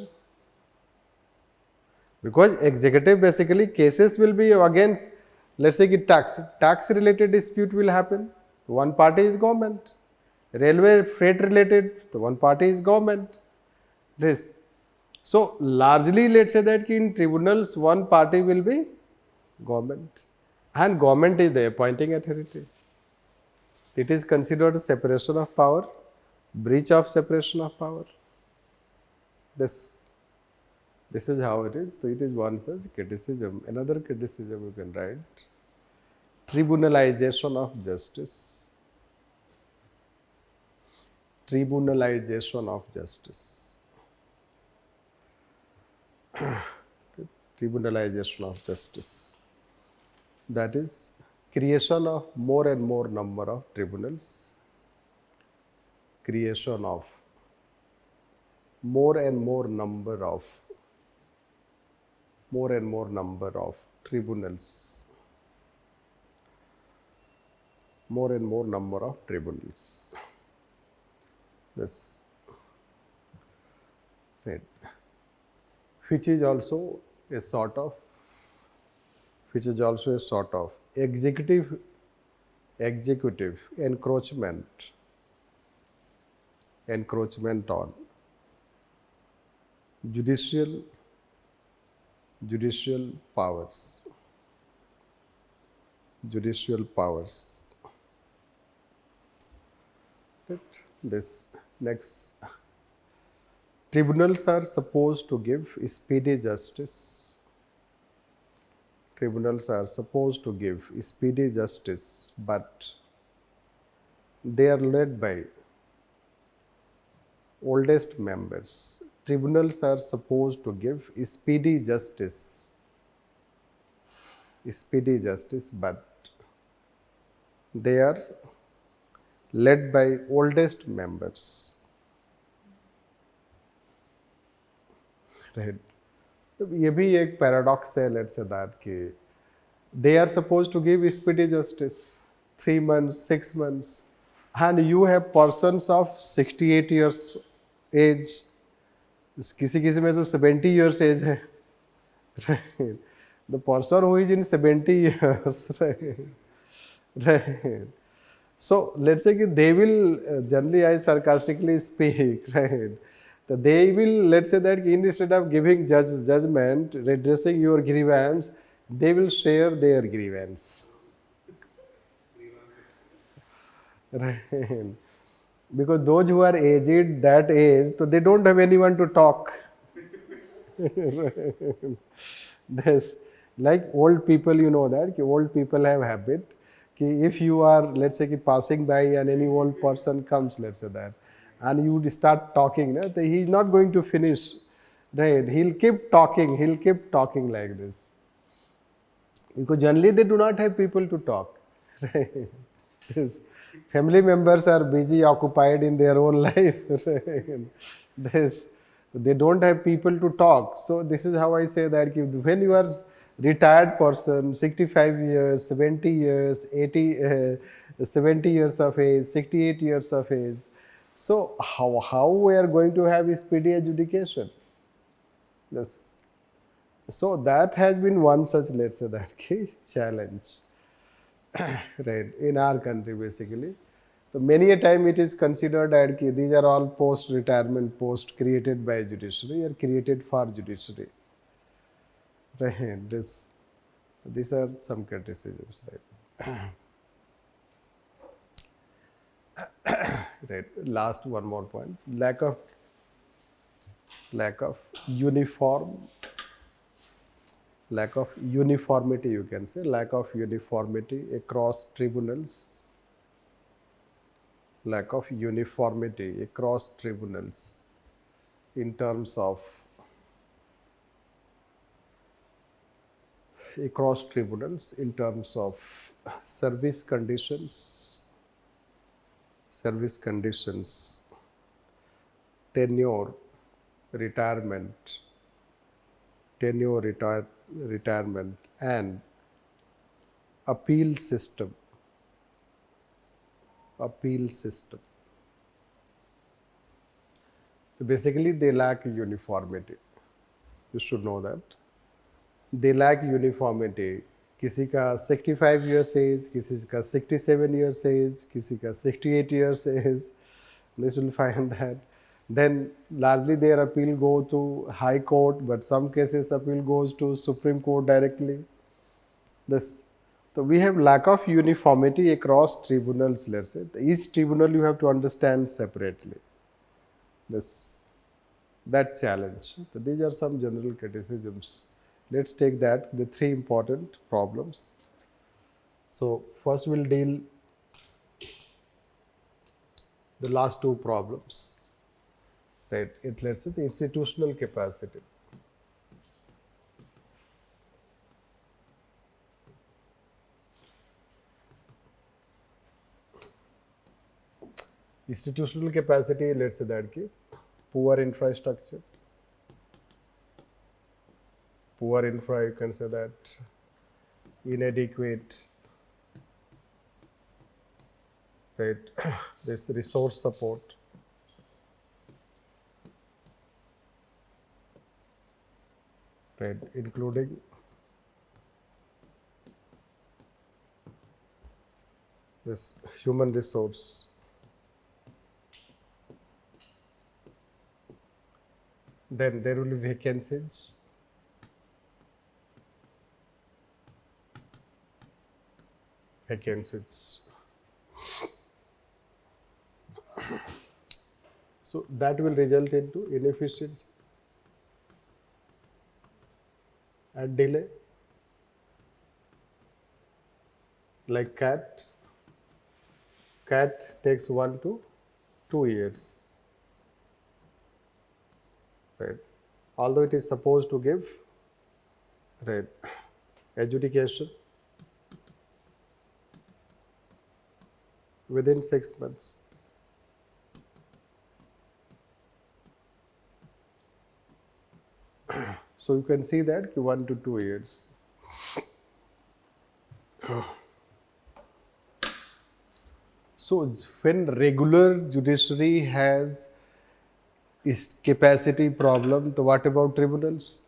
Because executive basically cases will be against, let's say tax related dispute will happen. One party is government. Railway freight related, the one party is government. This. So, largely let's say that in tribunals one party will be government and government is the appointing authority. It is considered separation of power, breach of separation of power. This is how it is. So, it is one such criticism. Another criticism you can write, tribunalization of justice. Tribunalization of justice. Tribunalization of justice. That is creation of more and more number of tribunals. Creation of more and more number of tribunals. More and more number of tribunals. This, right, which is also a sort of executive encroachment on judicial powers. Right. This next, tribunals are supposed to give speedy justice. Tribunals are supposed to give speedy justice, but they are led by oldest members. Tribunals are supposed to give speedy justice, but they are led by oldest members. Right. ये भी एक paradox है, let's say that कि they are supposed to give speedy justice 3 months, 6 months, and you have persons of 68 years age, किसी किसी में तो 70 years age है. Right. The person who is in 70 years, right. So let's say they will, generally I sarcastically speak, right. So they will, let's say that instead of giving judgment, redressing your grievance, they will share their grievance. Right. Because those who are aged that age, so they don't have anyone to talk. This, like old people, you know that old people have habit. If you are, let's say, passing by and any old person comes, let's say that, and you start talking, he is not going to finish, right? He'll keep talking like this. Because generally they do not have people to talk. Right? This, family members are busy, occupied in their own life. Right? This, they don't have people to talk. So this is how I say that when you are retired person, 65 years, 70 years, 80, 70 years of age, 68 years of age, so how we are going to have a speedy adjudication? Yes. So that has been one such, let's say that challenge, right, in our country basically. So many a time it is considered that these are all post-retirement posts created by judiciary or created for judiciary. Right. These are some criticisms, right? Right. Last one more point. Lack of uniformity, you can say, lack of uniformity across tribunals. Lack of uniformity across tribunals in terms of service conditions, tenure, retirement, and appeal system. So basically they lack uniformity. You should know that. They lack uniformity. किसी का 65 years age, किसी का 67 years age, किसी का 68 years age. This will find that. Then largely their appeal go to High Court, but some cases appeal goes to Supreme Court directly. So we have lack of uniformity across tribunals, let's say. Each tribunal you have to understand separately. That challenge. So these are some general criticisms. Let's take that, the three important problems. So first we'll deal the last two problems. Right, let's say the institutional capacity. Institutional capacity, let's say that poor infrastructure. Poor infra, you can say that inadequate, right? This resource support. Right, including this human resource. Then there will be vacancies. So that will result into inefficiency and delay. Like CAT takes 1 to 2 years. Right. Although it is supposed to give, right, adjudication within 6 months. So you can see that 1 to 2 years. So when regular judiciary has its capacity problem, so what about tribunals?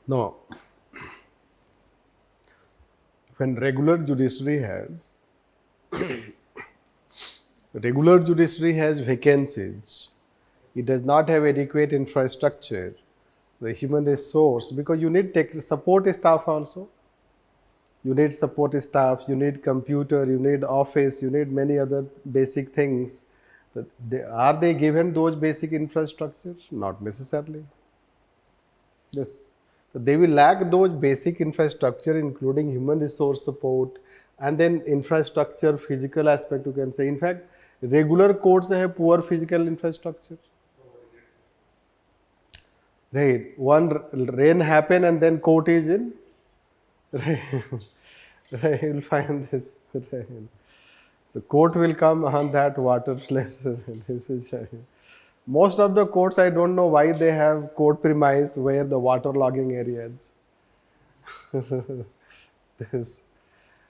No. When regular judiciary has vacancies, it does not have adequate infrastructure, the human resource, because you need support staff also. You need support staff, you need computer, you need office, you need many other basic things. Are they given those basic infrastructures? Not necessarily. Yes. So they will lack those basic infrastructure, including human resource support, and then infrastructure, physical aspect, you can say. In fact, regular courts have poor physical infrastructure. Right. One rain happen and then court is in. Right. Right. You'll find this. Right. The court will come on that water. Most of the courts, I don't know why they have court premise where the water logging areas. This.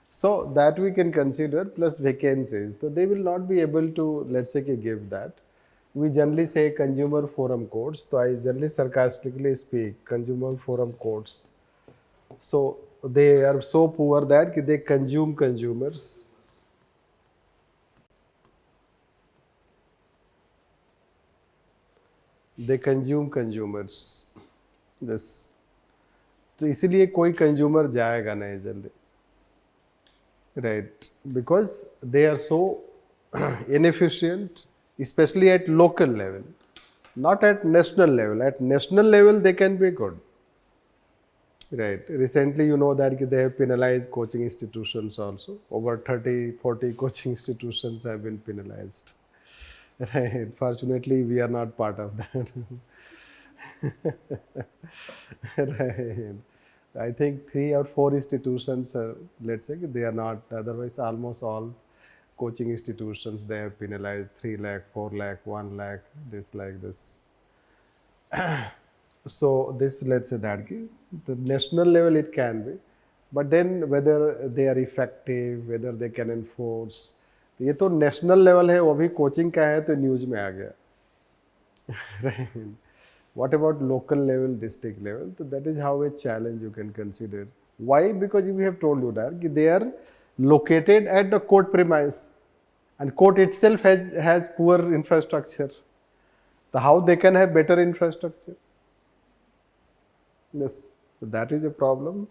So that we can consider plus vacancies. So they will not be able to, let's say, give that. We generally say consumer forum courts. So I generally sarcastically speak consumer forum courts. So they are so poor that they consume consumers. They consume consumers. This. तो इसीलिए कोई consumer जाएगा नहीं जल्दी, right? Because they are so inefficient, especially at local level, not at national level. At national level, they can be good, right? Recently, you know that they have penalized coaching institutions also. Over 30, 40 coaching institutions have been penalized, right? Fortunately, we are not part of that. Right. I think 3 or 4 institutions, let's say, they are not. Otherwise, almost all coaching institutions, they have penalized 3 lakh, 4 lakh, 1 lakh, this like this. So this, let's say that the national level it can be, but then whether they are effective, whether they can enforce, ये तो national level है, वो भी coaching का है तो news में आ गया. Right. What about local level, district level? So that is how a challenge you can consider. Why? Because we have told you that they are located at the court premise, and court itself has poor infrastructure. So how they can have better infrastructure? Yes, so that is a problem.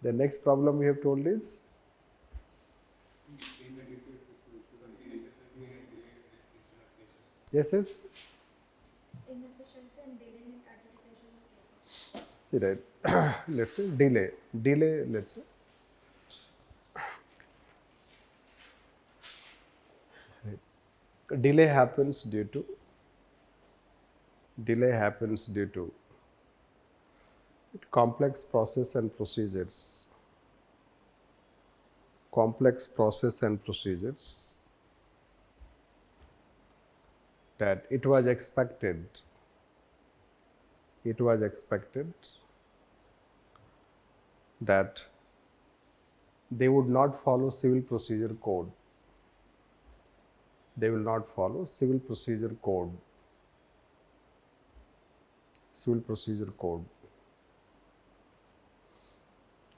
The next problem we have told is yes, yes. Inefficiency and delay in adjudication of cases. Right. Let's say delay. Let's say. Right. Delay happens due to complex process and procedures. Complex process and procedures that it was expected that they would not follow civil procedure code. They will not follow civil procedure code.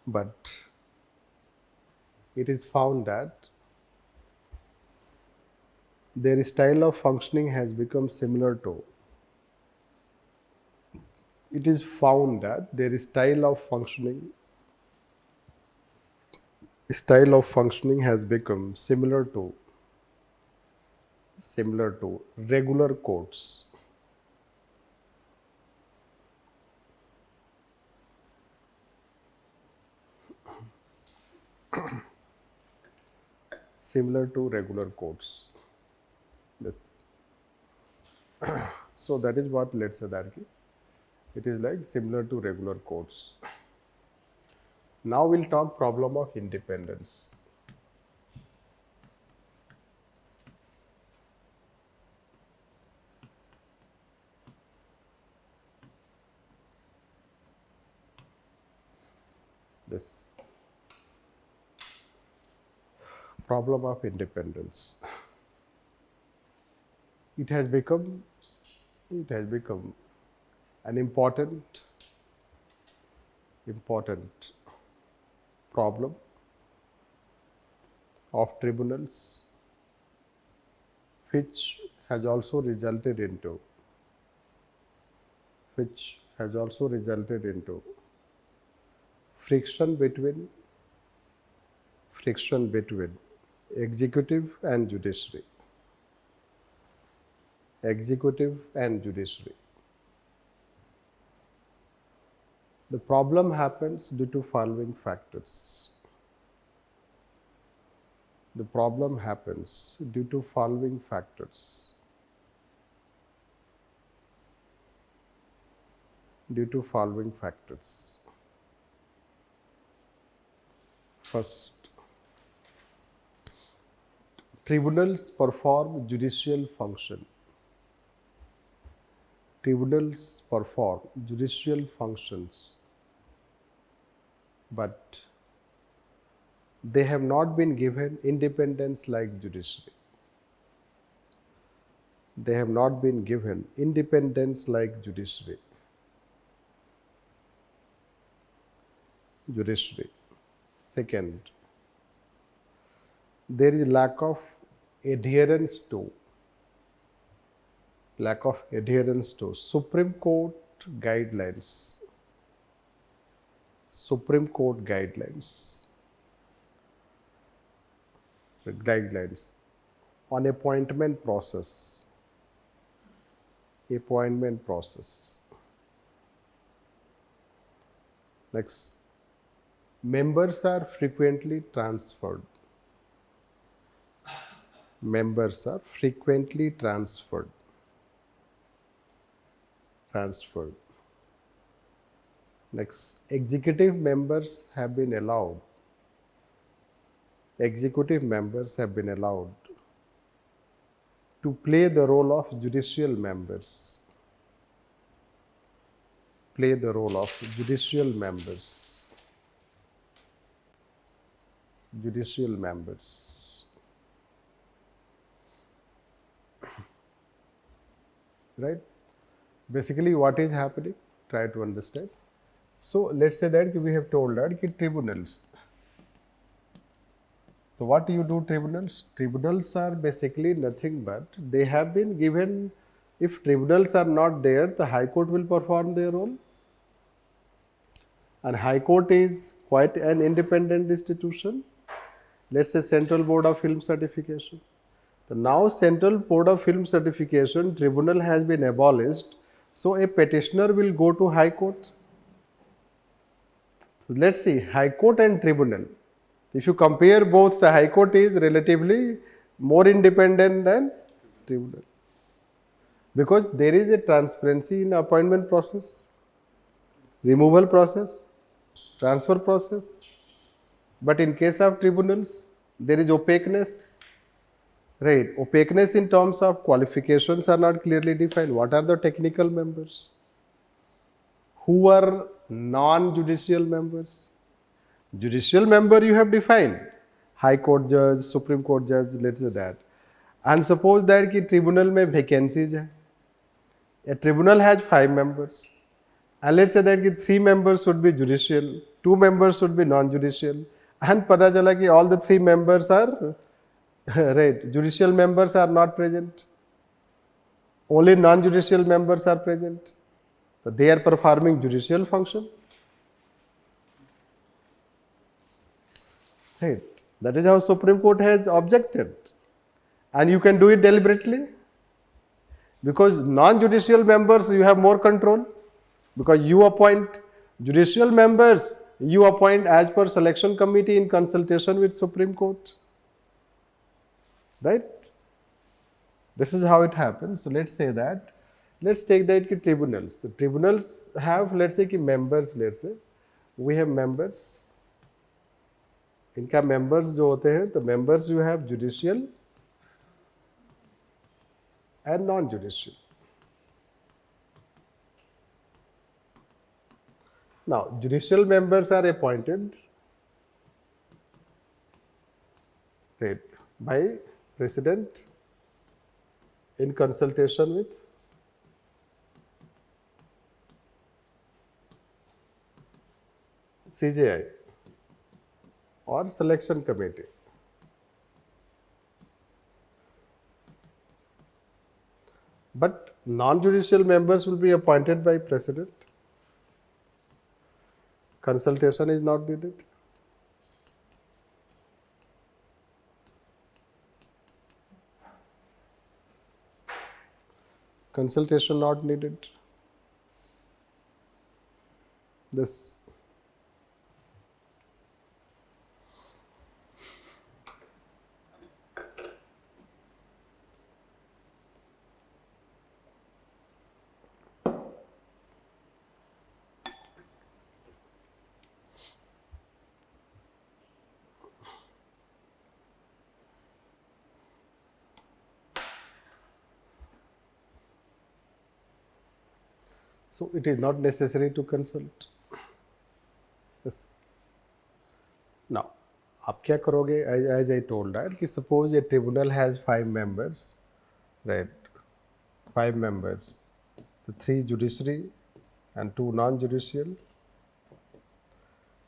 But it is found that their style of functioning has become similar to. It is found that their style of functioning has become similar to regular courts. Similar to regular courts. Yes. So that is what, let's say that it is like similar to regular courts. Now we'll talk problem of independence. This problem of independence. It has become an important problem of tribunals, which has also resulted into friction between executive and judiciary. The problem happens due to following factors. First, tribunals perform judicial function. Tribunals perform judicial functions, but they have not been given independence like judiciary. Second, there is lack of adherence to Supreme Court guidelines on appointment process. Next, members are frequently transferred. Next, executive members have been allowed to play the role of judicial members. Right? Basically, what is happening? Try to understand. So, let's say that we have told that tribunals. So, what do you do tribunals? Tribunals are basically nothing but they have been given, if tribunals are not there, the High Court will perform their role. And High Court is quite an independent institution. Let's say Central Board of Film Certification. So now Central Board of Film Certification tribunal has been abolished. So a petitioner will go to High Court. So let's see, High Court and tribunal. If you compare both, the High Court is relatively more independent than tribunal. Because there is a transparency in appointment process, removal process, transfer process. But in case of tribunals, there is opaqueness. Right, opaqueness in terms of qualifications are not clearly defined. What are the technical members? Who are non-judicial members? Judicial member you have defined. High Court judge, Supreme Court judge, let's say that. And suppose that ki tribunal mein vacancies hai. A tribunal has 5 members. And let's say that ki 3 members should be judicial, 2 members should be non-judicial. And pata chala ki all the 3 members are right, judicial members are not present. Only non-judicial members are present. So they are performing judicial function. Right. That is how Supreme Court has objected. And you can do it deliberately. Because non-judicial members, you have more control. Because you appoint judicial members, you appoint as per selection committee in consultation with Supreme Court. Right? This is how it happens. So let's say that. Let's take that ki tribunals. The tribunals have, let's say, ki members, let's say. We have members. इनका members जो होते हैं, तो members you have judicial and non-judicial. Now, judicial members are appointed, right, by President in consultation with CJI or selection committee. But non-judicial members will be appointed by President. Consultation is not needed. Consultation not needed. This. So it is not necessary to consult. Yes. Now, आप क्या करोगे? As I told that, कि suppose a tribunal has 5 members, right? 5 members, the 3 judiciary and 2 non-judicial.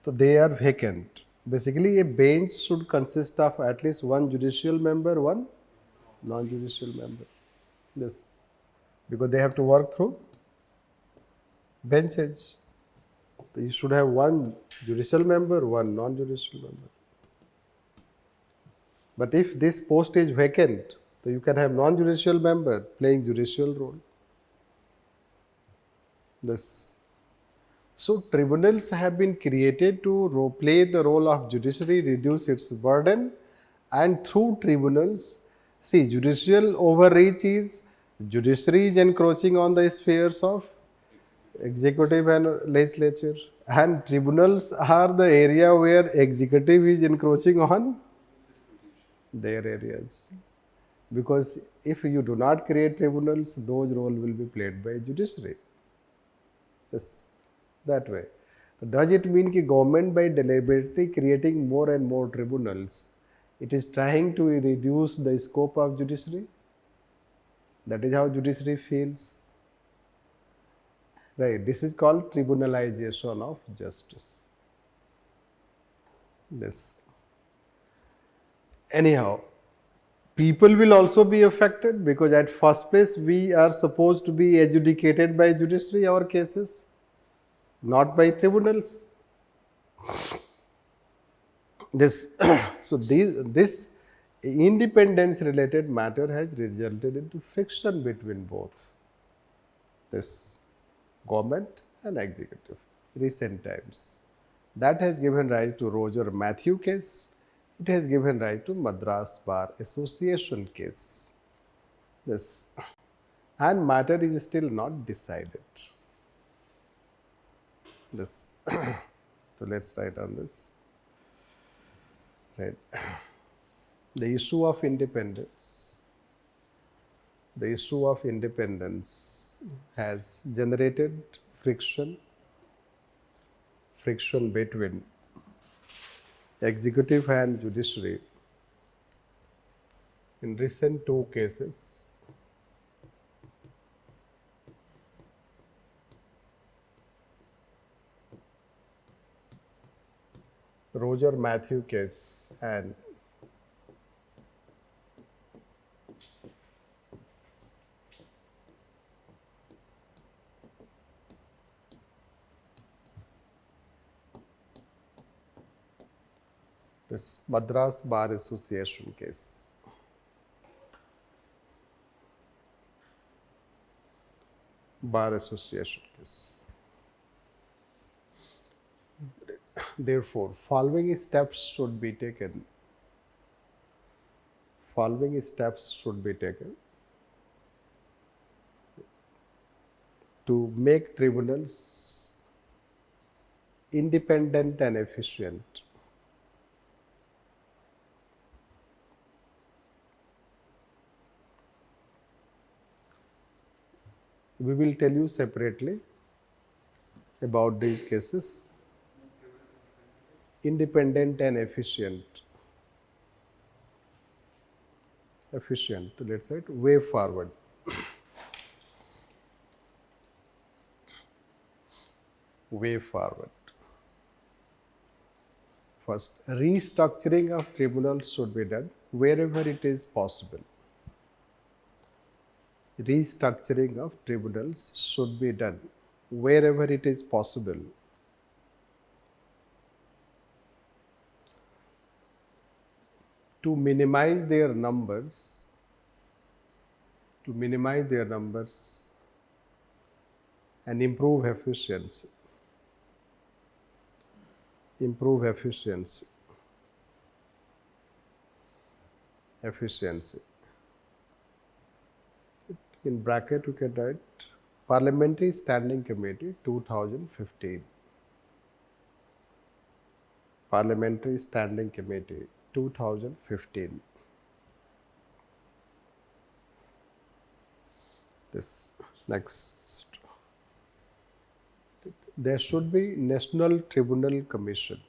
So they are vacant. Basically, a bench should consist of at least 1 judicial member, 1 non-judicial member. Yes, because they have to work through benches. So you should have 1 judicial member, 1 non-judicial member. But if this post is vacant, so you can have non-judicial member playing judicial role. This. So tribunals have been created to play the role of judiciary, reduce its burden, and through tribunals, see, judicial overreach is, judiciary is encroaching on the spheres of executive and legislature, and tribunals are the area where executive is encroaching on their areas. Because if you do not create tribunals, those roles will be played by judiciary. Yes, that way. Does it mean that government by deliberately creating more and more tribunals, it is trying to reduce the scope of judiciary? That is how judiciary feels. Right, this is called tribunalization of justice. This. Anyhow, people will also be affected because at first place we are supposed to be adjudicated by judiciary our cases, not by tribunals. This so this independence related matter has resulted into friction between both this government and executive recent times. That has given rise to Roger Matthew case. It has given rise to Madras Bar Association case. This. And matter is still not decided. This. So let's write on this. Right. The issue of independence. The issue of independence has generated friction between executive and judiciary in recent 2 cases. Roger Matthew case and this Madras Bar Association case. Bar Association case. Therefore, following steps should be taken. Following steps should be taken to make tribunals independent and efficient. We will tell you separately about these cases. Independent and efficient. Efficient, let's say, way forward. Way forward. First, restructuring of tribunals should be done wherever it is possible. Restructuring of tribunals should be done wherever it is possible. To minimize their numbers, and improve efficiency. Improve efficiency. Efficiency. In bracket, you can write Parliamentary Standing Committee 2015. Parliamentary Standing Committee 2015. This next. There should be National Tribunal Commission.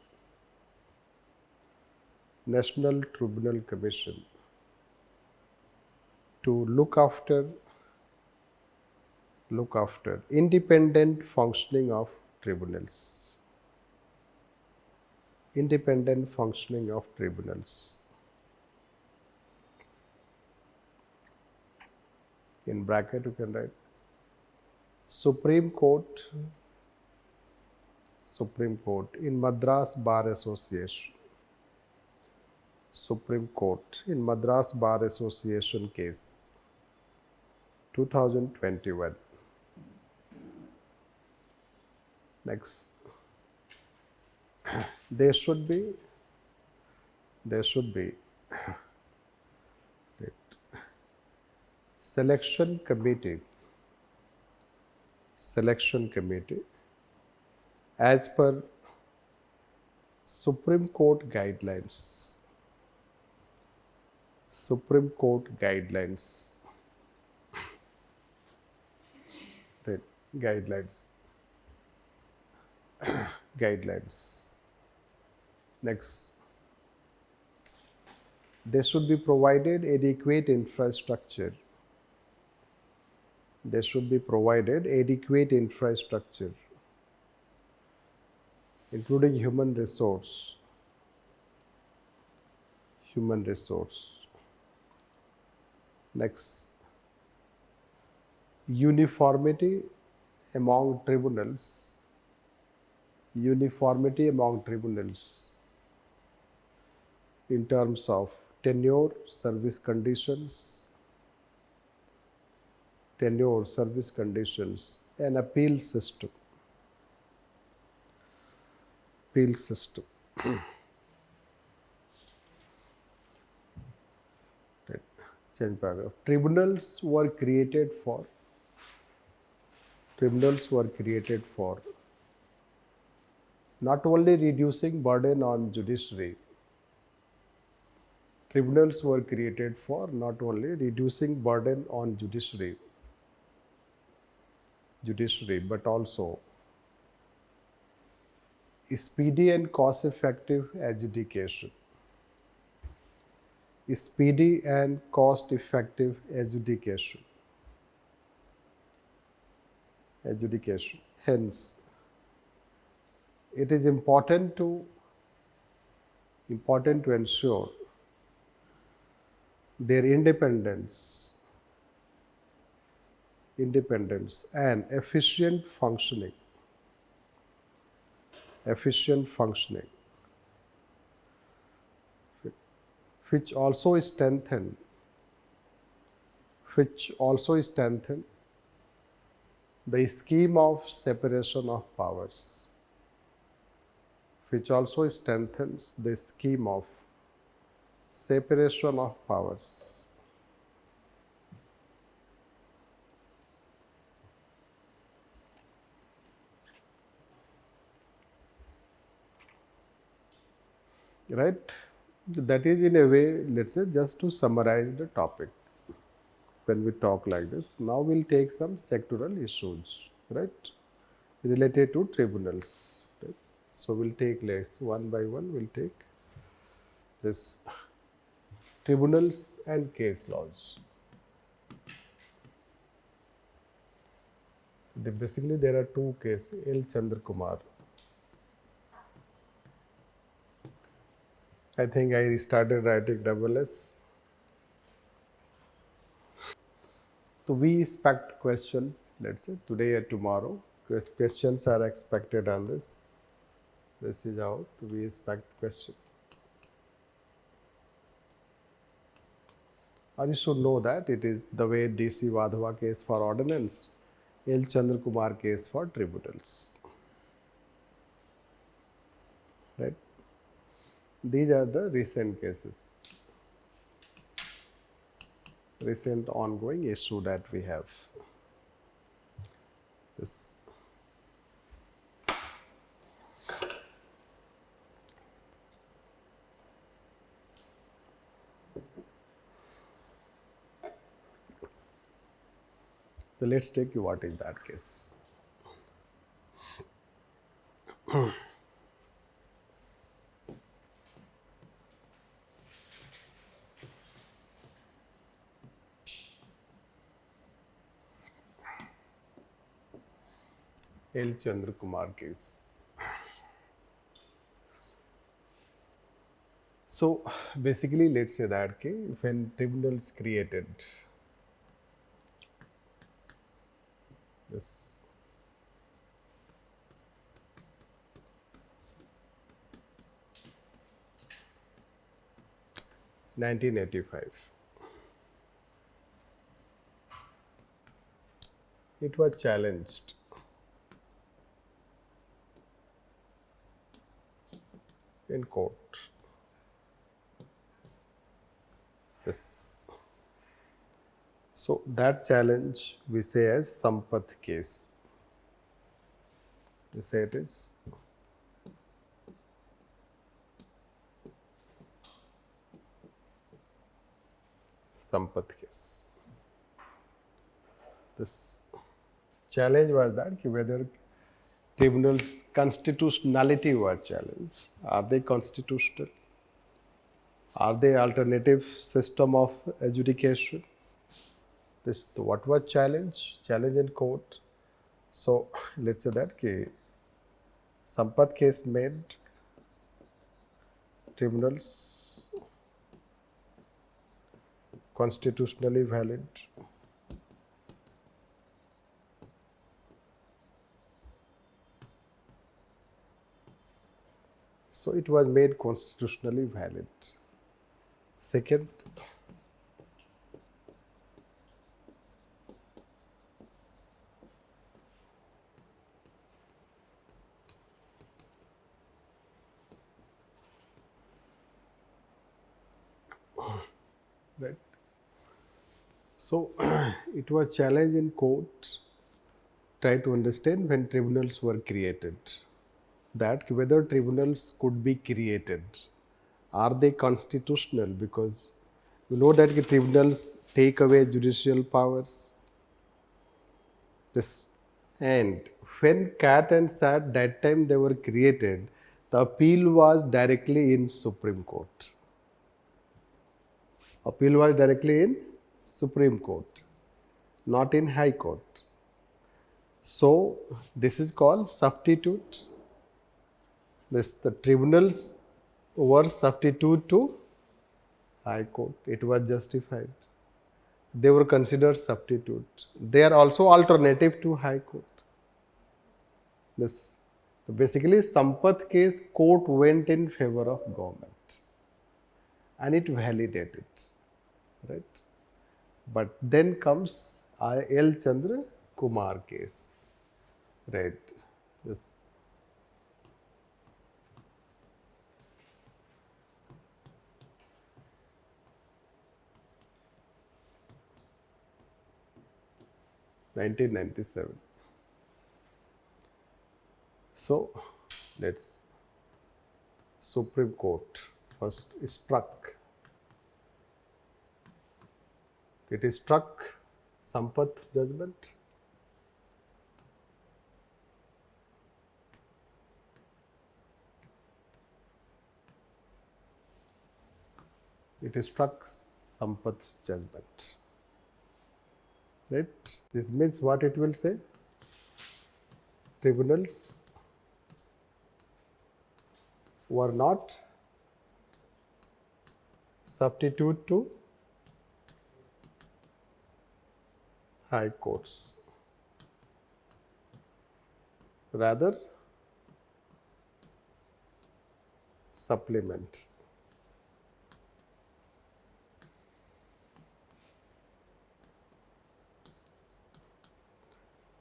National Tribunal Commission to look after independent functioning of tribunals. Independent functioning of tribunals. In bracket, you can write Supreme Court in Madras Bar Association. Supreme Court in Madras Bar Association case 2021. Next, there should be selection committee as per Supreme Court guidelines. Supreme Court guidelines. Right. Guidelines. Next, there should be provided adequate infrastructure. There should be provided adequate infrastructure, including human resource. Next, uniformity among tribunals. Uniformity among tribunals in terms of tenure, service conditions, and appeal system. Right. Change paragraph. Tribunals were created for not only reducing burden on judiciary. Tribunals were created for not only reducing burden on judiciary, but also speedy and cost-effective adjudication. Speedy and cost-effective adjudication. Hence, it is important to ensure their independence and efficient functioning, which also strengthen the scheme of separation of powers. Which also strengthens the scheme of separation of powers. Right? That is, in a way, let's say, just to summarize the topic. when we talk like this. Now we'll take some sectoral issues, right, related to tribunals. Right? So we'll take, let's one by one, we'll take this tribunals and case laws. Basically, there are two cases. L. Chandra Kumar. I think I started writing double S. So we expect question, let's say today or tomorrow. Questions are expected on this. This is how we expect question. Or you should know that it is the way DC Vadhava case for ordinance, L. Chandra Kumar case for tribunals. Right? These are the recent cases, recent ongoing issue that we have. This. So let's take what is that case. L. Chandra Kumar case. So basically, let's say that when tribunals created this in 1985, it was challenged in court. This. So that challenge we say as Sampath case. We say it is Sampath case. This challenge was that whether tribunals' constitutionality was challenged. Are they constitutional? Are they alternative system of adjudication? This what was challenge in court. So let's say that Sampath case made tribunals constitutionally valid. So it was made constitutionally valid. Second, right. So it was challenged in court. Try to understand when tribunals were created, that whether tribunals could be created. Are they constitutional? Because you know that the tribunals take away judicial powers. This. And when CAT and SAT, that time they were created, the appeal was directly in Supreme Court. Appeal was directly in Supreme Court, not in High Court. So this is called substitute. The tribunals were substitute to High Court. It was justified. They were considered substitute. They are also alternative to High Court. This. So basically, Sampath case, court went in favor of government and it validated, right? But then comes L. Chandra Kumar case, right? This. (1997). So let's Supreme Court first struck. It is struck Sampath judgment. It struck Sampath judgment. Right? This means what it will say? Tribunals were not substitute to high courts, rather supplement.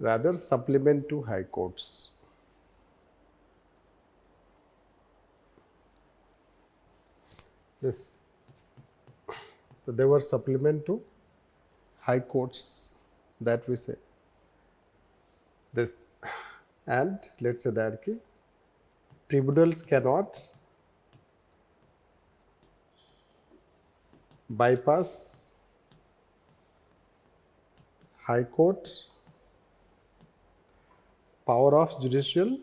Rather supplement to high courts. So they were supplement to high courts, that we say. This, and let's say that tribunals cannot bypass high court power of judicial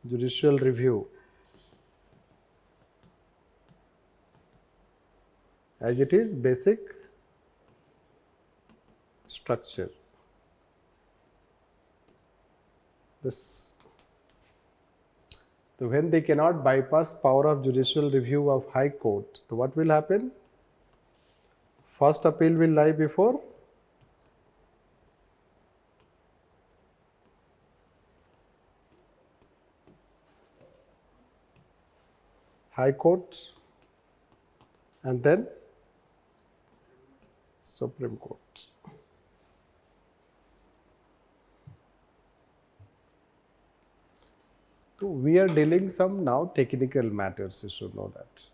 review, as it is basic structure. So when they cannot bypass power of judicial review of high court, so what will happen? First appeal will lie before High Court and then Supreme Court. So we are dealing some now technical matters, you should know that.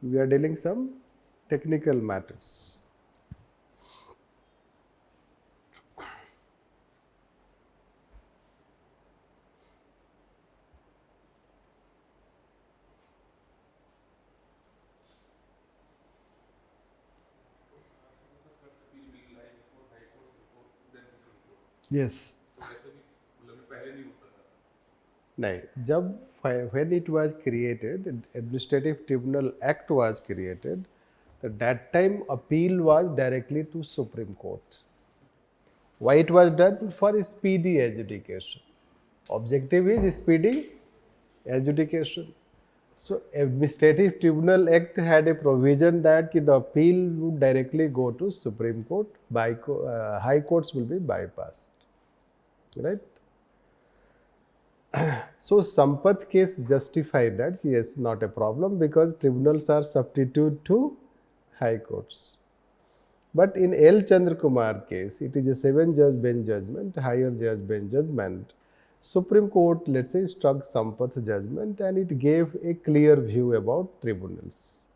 We are dealing some technical matters. Yes. नहीं, जब when it was created, Administrative Tribunal Act was created, at that time appeal was directly to Supreme Court. Why it was done? For speedy adjudication. Objective is speedy adjudication. So Administrative Tribunal Act had a provision that the appeal would directly go to Supreme Court, high courts will be bypassed. Right? So Sampath case justified that, yes, not a problem because tribunals are substitute to high courts. But in L. Chandrakumar case, it is a 7-judge bench judgment, higher judge bench judgment. Supreme Court, let's say, struck Sampath judgment and it gave a clear view about tribunals,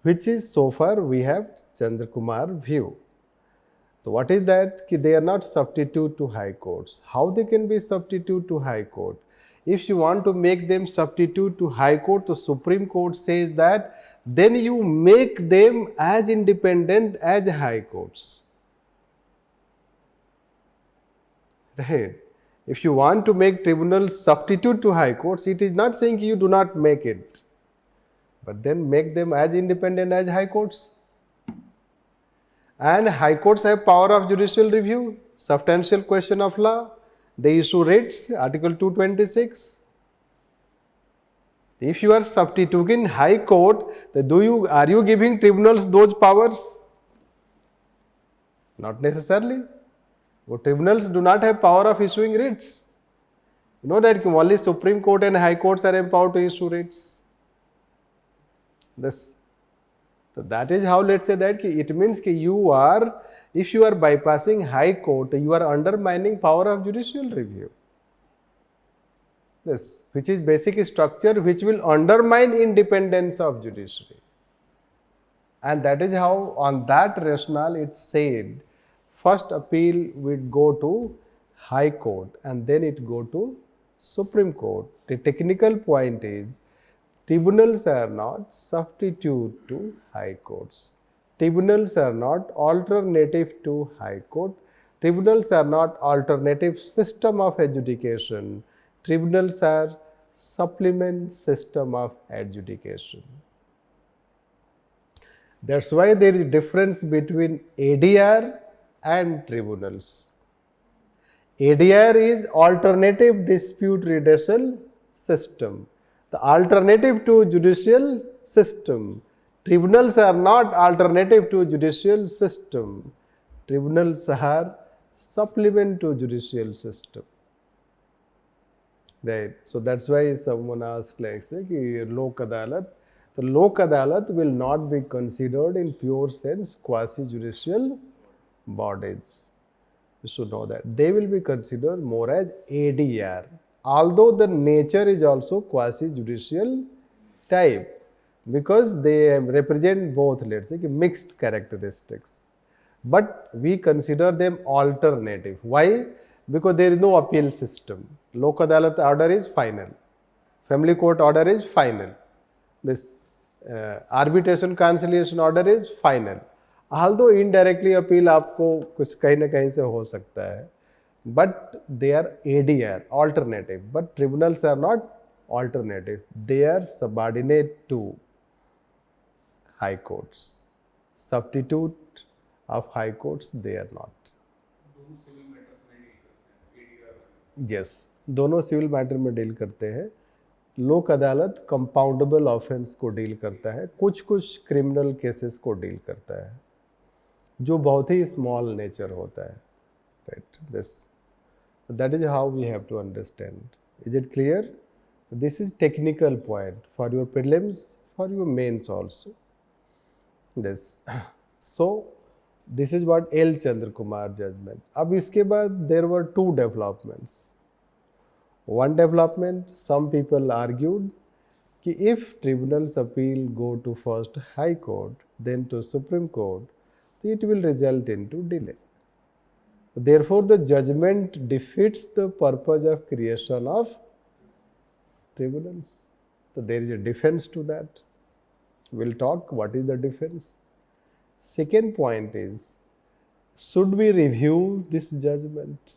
which is so far we have Chandrakumar view. So what is that? They are not substitute to high courts. How they can be substitute to high court? If you want to make them substitute to high court, the Supreme Court says that then you make them as independent as high courts. Right? If you want to make tribunals substitute to high courts, it is not saying you do not make it, but then make them as independent as high courts. And high courts have power of judicial review, substantial question of law. They issue writs, Article 226. If you are substituting high court, are you giving tribunals those powers? Not necessarily. Tribunals do not have power of issuing writs. You know that only Supreme Court and high courts are empowered to issue writs. So that is how, let's say that it means if you are bypassing high court, you are undermining power of judicial review. This, which is basic structure which will undermine independence of judiciary. And that is how, on that rationale, it said first appeal would go to high court and then it go to Supreme Court. The technical point is tribunals are not substitute to high courts. Tribunals are not alternative to High Court. Tribunals are not alternative system of adjudication. Tribunals are supplement system of adjudication. That's why there is difference between ADR and tribunals. ADR is alternative dispute redressal system, the alternative to judicial system. Tribunals are not alternative to judicial system. Tribunals are supplement to judicial system. Right. So that's why someone asked like say कि लोक अदालत, the लोक अदालत will not be considered in pure sense quasi-judicial bodies. You should know that they will be considered more as ADR, although the nature is also quasi-judicial type because they represent both, let's say, mixed characteristics. But we consider them alternative. Why? Because there is no appeal system. Lok Adalat order is final. Family court order is final. This arbitration conciliation order is final. Although indirectly appeal आपको कुछ कहीं ना कहीं से हो सकता है, but they are ADR, alternative. But tribunals are not alternative. They are subordinate to high courts. Substitute of high courts they are not. Yes, दोनों सिविल मैटर में डील करते हैं. लोक अदालत कंपाउंडेबल ऑफेंस को डील करता है, कुछ कुछ क्रिमिनल केसेस को डील करता है जो बहुत ही स्मॉल नेचर होता है. Right, this that is how we have to understand. Is it clear? This is technical point for your prelims, for your mains also. This so this is what L Chandra Kumar judgment. अब इसके बाद there were two developments. One development, some people argued कि if tribunals appeal go to first High Court, then to Supreme Court, it will result into delay. Therefore, the judgment defeats the purpose of creation of tribunals. So there is a defense to that. We'll talk what is the defense. Second point is, should we review this judgment?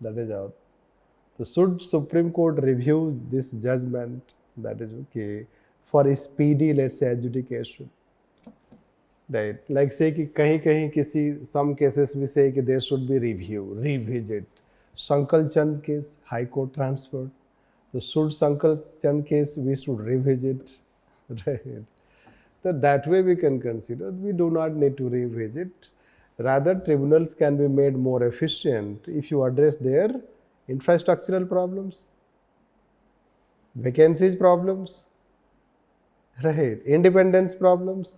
That is our. So should Supreme Court review this judgment? That is okay for speedy, let's say, adjudication. Right? Like say कि कहीं किसी some cases we say कि there should be review, revisit. Shankal Chand case, High Court transferred. So should Shankal Chand case we should revisit? Right? So that way we can consider we do not need to revisit. Rather, tribunals can be made more efficient if you address their infrastructural problems, vacancies problems, right, independence problems.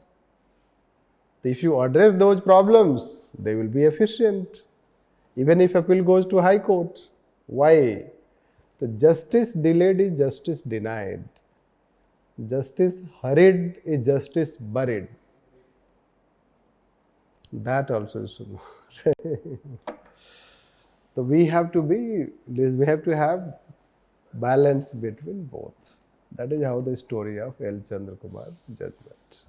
If you address those problems, they will be efficient, even if appeal goes to High Court. Why? The justice delayed is justice denied. Justice hurried is justice buried. That also is true. So we have to have balance between both. That is how the story of L. Chandra Kumar judgment,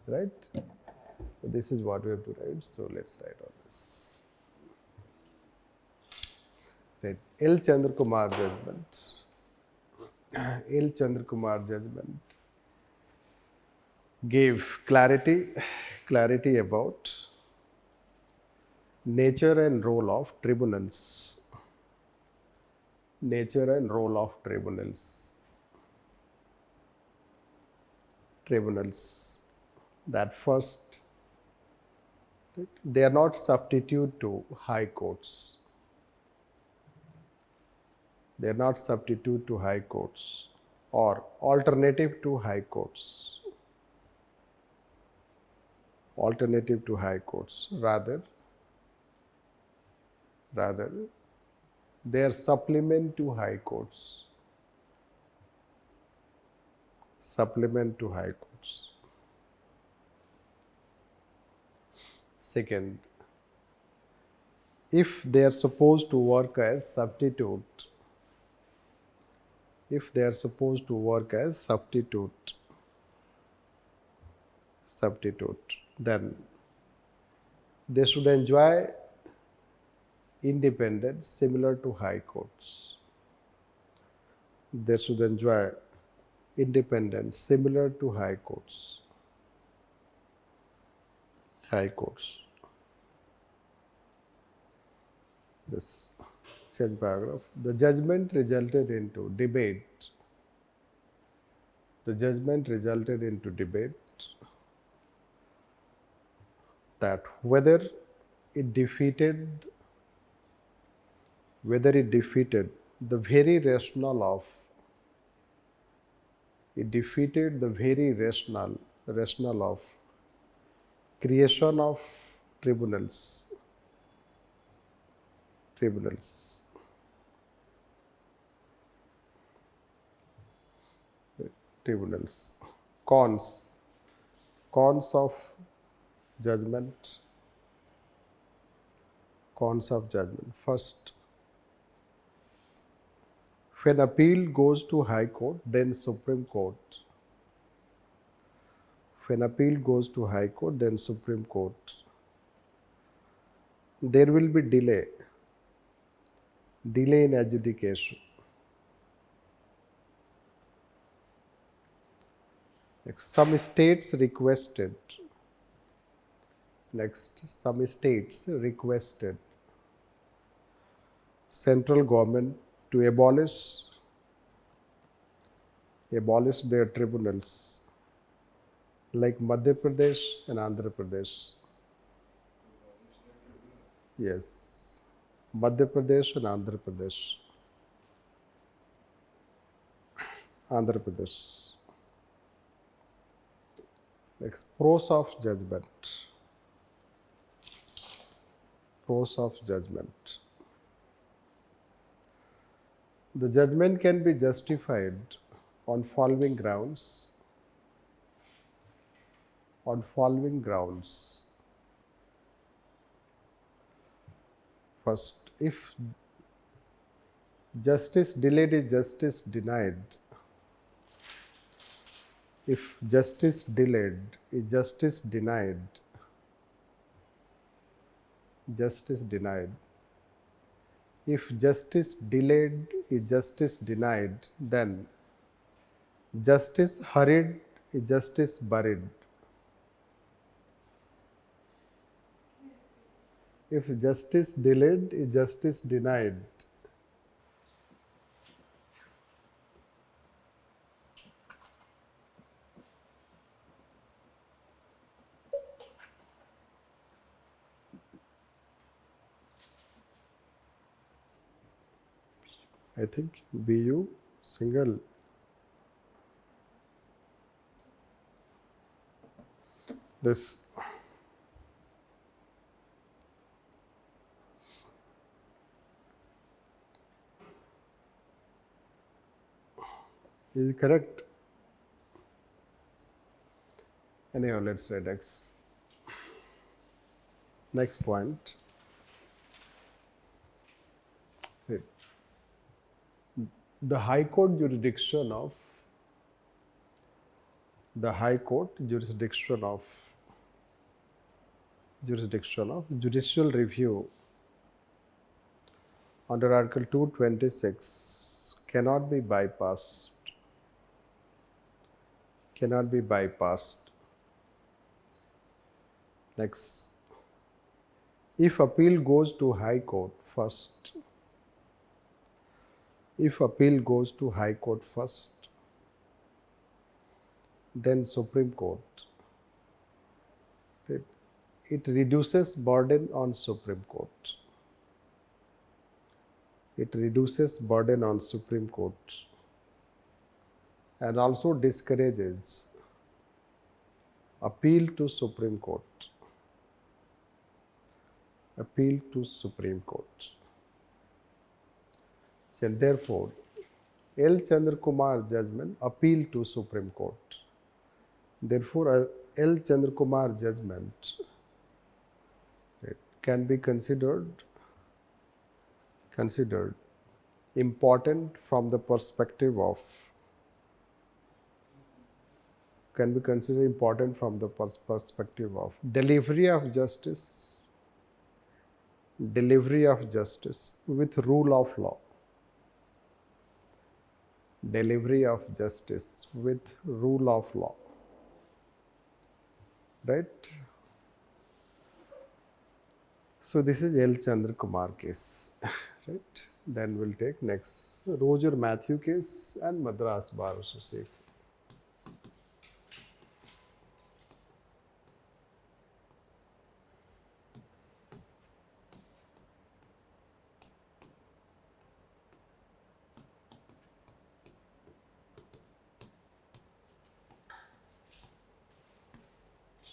right? So this is what we have to write. So let's write on this. Right. L. Chandra Kumar judgment. L. Chandra Kumar judgment gave clarity about nature and role of tribunals. Nature and role of tribunals. Tribunals. That first, they are not substitute to high courts. They are not substitute to high courts or alternative to high courts. Alternative to high courts. Rather, they are supplement to high courts. Supplement to high courts. Second, if they are supposed to work as substitute, then They should enjoy independence similar to high courts. They should enjoy independence similar to high courts. High courts. This change paragraph. The judgment resulted into debate. The judgment resulted into debate that whether it defeated the very rationale of creation of tribunals. Cons of judgment. First, when appeal goes to High Court, then Supreme Court. When appeal goes to High Court, then Supreme Court. There will be delay in adjudication. Next, some states requested central government to abolish their tribunals like Madhya Pradesh and Andhra Pradesh. Yes, Madhya Pradesh and Andhra Pradesh. Next, pros of judgment. The judgment can be justified on following grounds. First, if justice delayed is justice denied. If justice delayed is justice denied. If justice delayed is justice denied, then justice hurried is justice buried. If justice delayed is justice denied. I think BU single. This is it correct? Anyhow, let's read next point. The High Court jurisdiction of judicial review under Article 226 cannot be bypassed. Next, if appeal goes to High Court first, then Supreme Court, it reduces burden on Supreme Court. And also discourages appeal to Supreme Court. And therefore, L. Chandra Kumar judgment appeal to Supreme Court. Therefore, L. Chandra Kumar judgment can be considered important from the perspective of delivery of justice delivery of justice with rule of law. Delivery of justice with rule of law. Right? So this is L. Chandra Kumar case. Right? Then we'll take next Roger Matthew case and Madras Bar Association.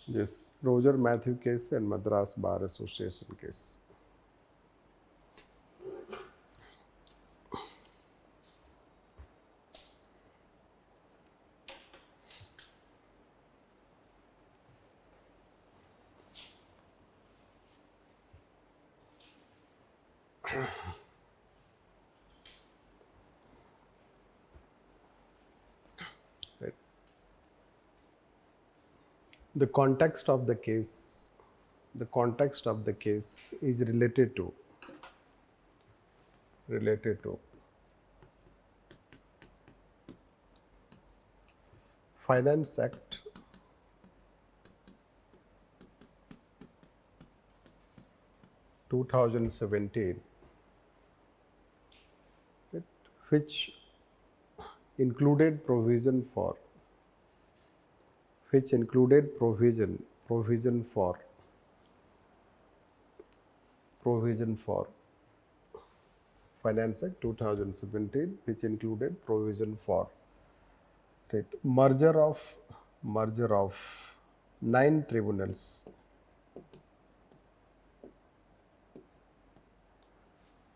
Yes, Roger Matthew case and Madras Bar Association case. Right. The context of the case is related to Finance Act 2017, right, which included provision for Finance Act 2017, which included provision for, right, merger of 9 tribunals.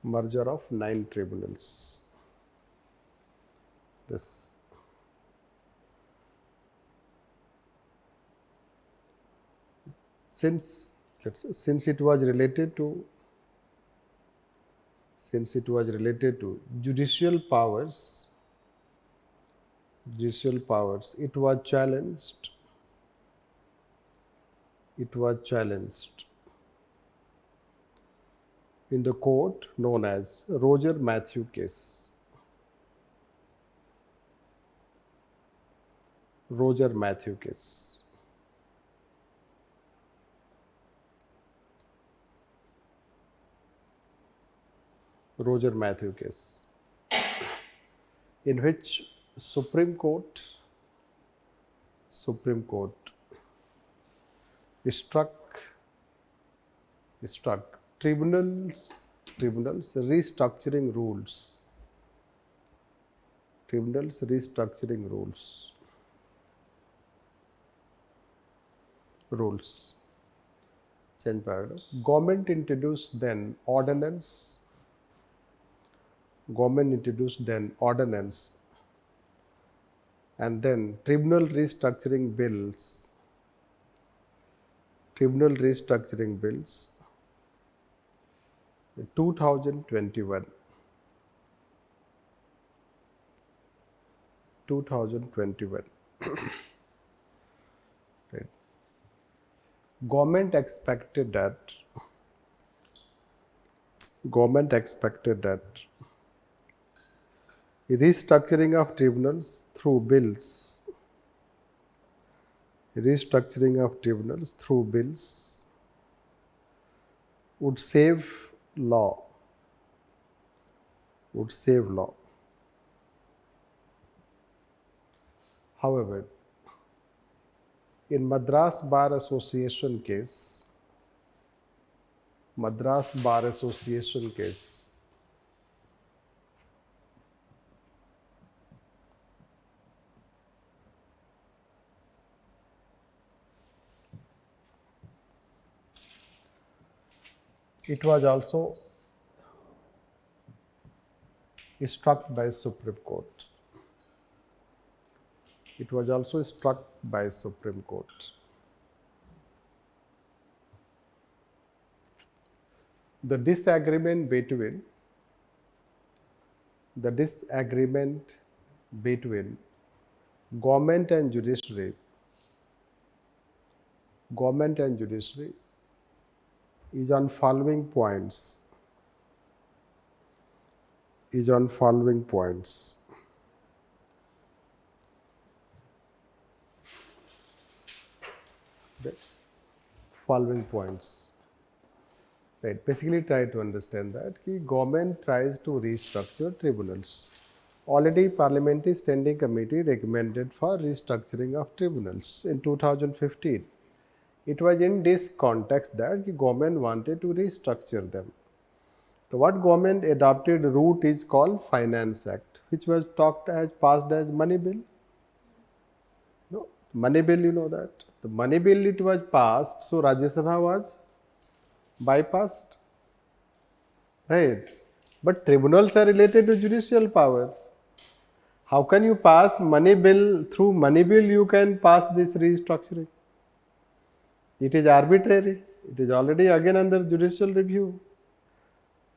Merger of 9 tribunals. This. Since it was related to judicial powers, it was challenged in the court known as Roger Matthew case. Roger Matthew case. Roger Matthew case, in which Supreme Court struck tribunals restructuring rules. Change paragraph. Government introduced then ordinance, and then tribunal restructuring bills 2021. Right. Government expected that restructuring of tribunals through bills would save law. However, in Madras Bar Association case, it was also struck by Supreme Court. The disagreement between government and judiciary is on following points. Is on following points. That's following points. Right. Basically, try to understand that the government tries to restructure tribunals. Already, Parliamentary Standing Committee recommended for restructuring of tribunals in 2015. It was in this context that the government wanted to restructure them. So, what government adopted route is called Finance Act, which was passed as Money Bill. No, Money Bill, you know that. The Money Bill, it was passed, so Rajya Sabha was bypassed, right? But tribunals are related to judicial powers. How can you pass Money Bill? Through Money Bill, you can pass this restructuring. It is arbitrary. It is already again under judicial review.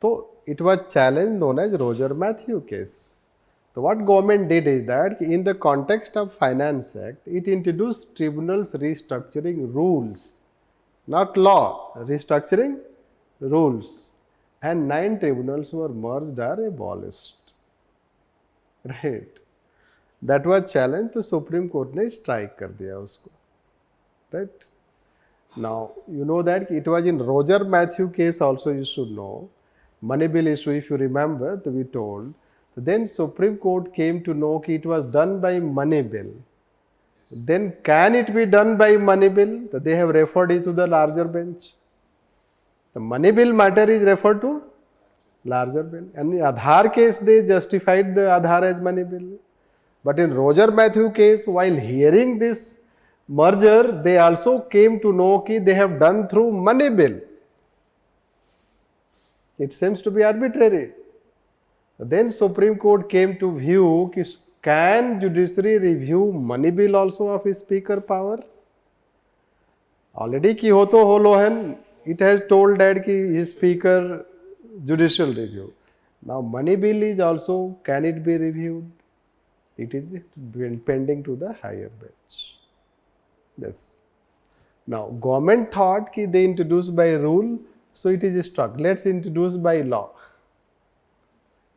So it was challenge known as Roger-Matthew case. So what government did is that in the context of Finance Act, it introduced tribunals restructuring rules, not law, restructuring rules. And 9 tribunals were merged or abolished. Right. That was challenge, तो Supreme Court ने strike कर दिया उसको. Right. Now, you know that it was in Roger-Matthew case also, you should know. Money Bill issue, if you remember, we told. Then Supreme Court came to know that it was done by Money Bill. Then can it be done by Money Bill? They have referred it to the larger bench. The Money Bill matter is referred to larger bill. And in Aadhaar case, they justified the Aadhaar as Money Bill. But in Roger-Matthew case, while hearing this merger, they also came to know that they have done through Money Bill. It seems to be arbitrary. Then Supreme Court came to view that can judiciary review Money Bill also of his speaker power? Already ki ho to ho lohen, it has told that ki his speaker judicial review. Now Money Bill is also, can it be reviewed? It is pending to the higher bench. Yes. Now government thought that they introduced by rule, so it is struck. Let's introduce by law.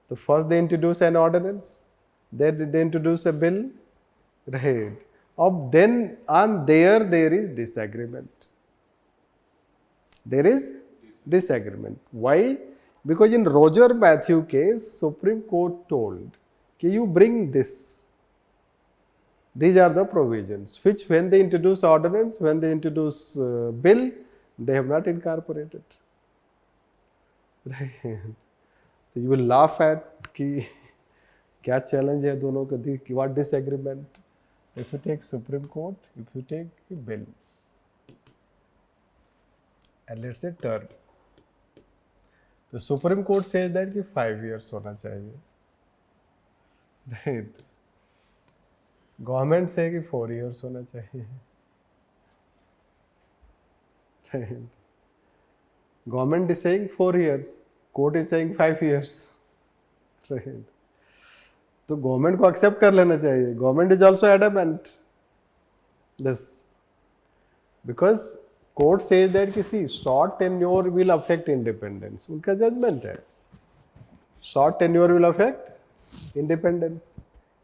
So first they introduce an ordinance, then they introduce a bill, right? Then on there is disagreement. There is disagreement. Why? Because in Roger-Matthew case, Supreme Court told that you bring this. These are the provisions, which when they introduce ordinance, when they introduce bill, they have not incorporated. Right? So you will laugh at कि क्या challenge है दोनों का, what disagreement. If you take Supreme Court, if you take bill, and let's say term, the Supreme Court says that कि 5 years होना चाहिए, right? Government say कि 4 years होना चाहिए, right? Government is saying 4 years, court is saying 5 years, right? तो government को accept कर लेना चाहिए. Government is also adamant this because court says that किसी short tenure will affect independence. उनका जजमेंट है, short tenure will affect independence.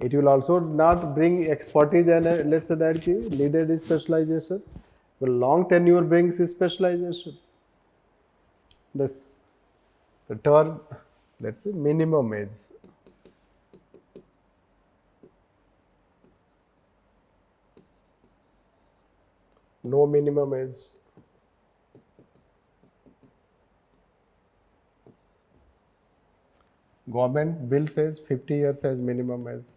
It will also not bring expertise and let's say that needed is specialization. But long tenure brings specialization. This the term, let's say minimum age. No minimum age. Government bill says 50 years as minimum age.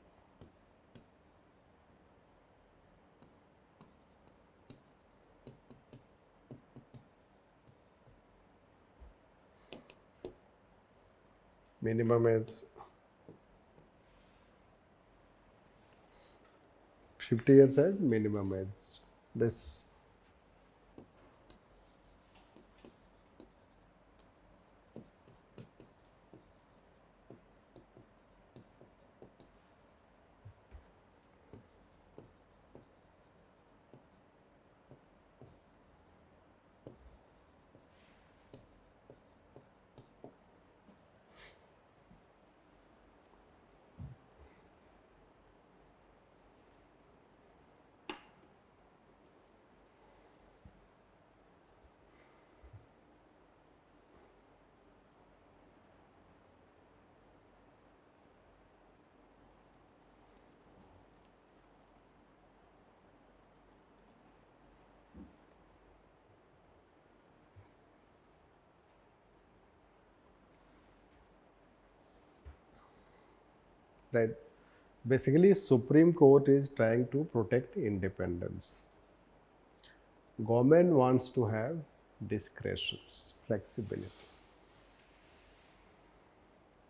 Minimum age 50 years as minimum age. This right? Basically, Supreme Court is trying to protect independence. Government wants to have discretions, flexibility.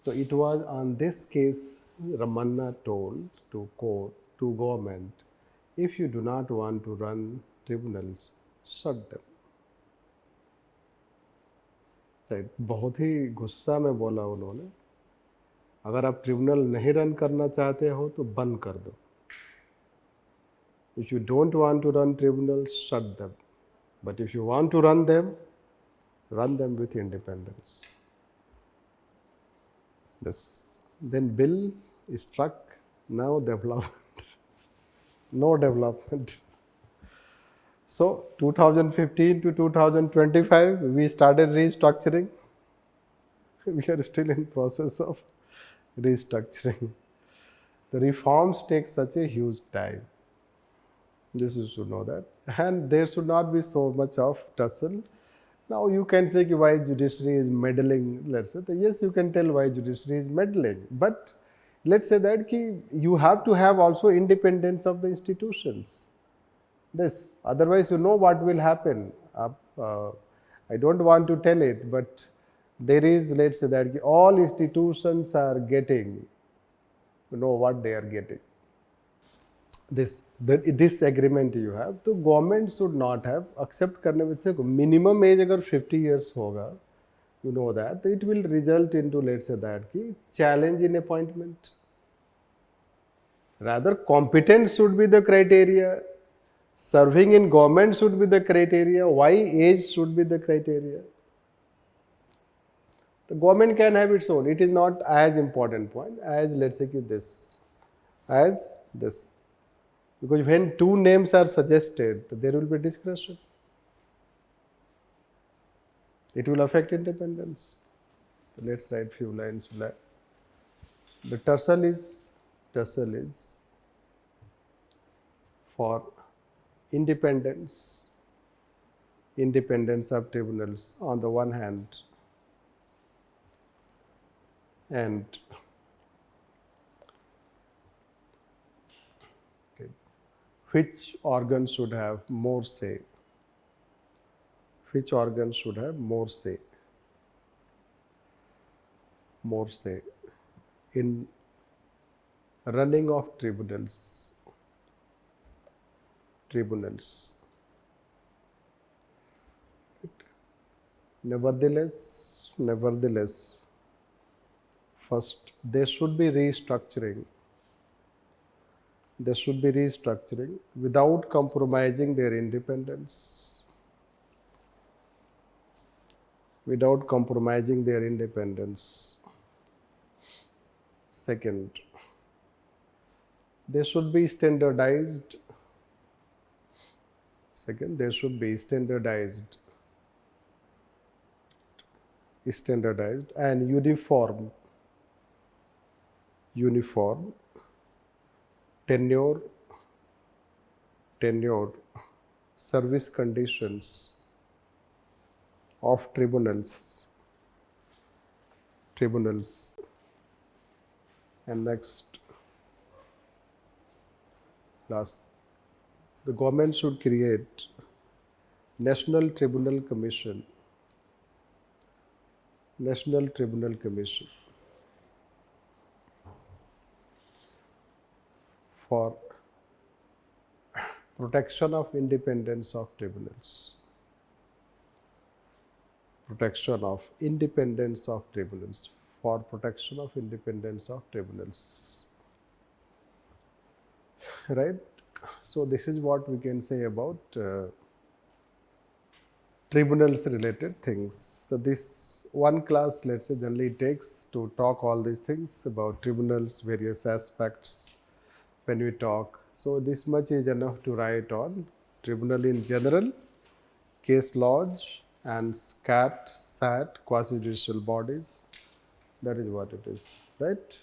So it was on this case Ramanna told to court, to government, if you do not want to run tribunals, shut them. Right? बहुत ही गुस्सा में बोला उन्होंने, अगर आप tribunal नहीं run करना चाहते हो तो बंद कर दो. If you don't want to run tribunals, shut them. But if you want to run them with independence. Yes. Then bill is struck. Now development. No development. So 2015 to 2025, we started restructuring. We are still in process of restructuring. The reforms take such a huge time. This you should know that. And there should not be so much of tussle. Now you can say why judiciary is meddling, let's say. Yes, you can tell why judiciary is meddling. But let's say that you have to have also independence of the institutions. This, otherwise you know what will happen. I don't want to tell it, but there is, let's say that all institutions are getting, you know what they are getting. This agreement you have, तो government should not have accept करने में से minimum age अगर 50 years होगा, you know that, तो it will result into, let's say that कि challenge in appointment. Rather, competence should be the criteria. Serving in government should be the criteria. Why age should be the criteria? The government can have its own. It is not as important point as, let's say, this. As this. Because when two names are suggested, there will be discretion. It will affect independence. So let's write few lines for that. The tussle is for independence of tribunals on the one hand, and which organ should have more say? Which organ should have more say? More say in running of tribunals. Nevertheless, first there should be restructuring. There should be restructuring without compromising their independence. Without compromising their independence. Second, they should be standardized. Second, they should be standardized and uniform tenure service conditions of tribunals. And next, last, the government should create National Tribunal Commission. For protection of independence of tribunals. For protection of independence of tribunals. Right? So this is what we can say about tribunals related things. So this one class, let's say, generally takes to talk all these things about tribunals, various aspects when we talk. So this much is enough to write on tribunal in general, case lodge, and SAT, quasi-judicial bodies. That is what it is, right?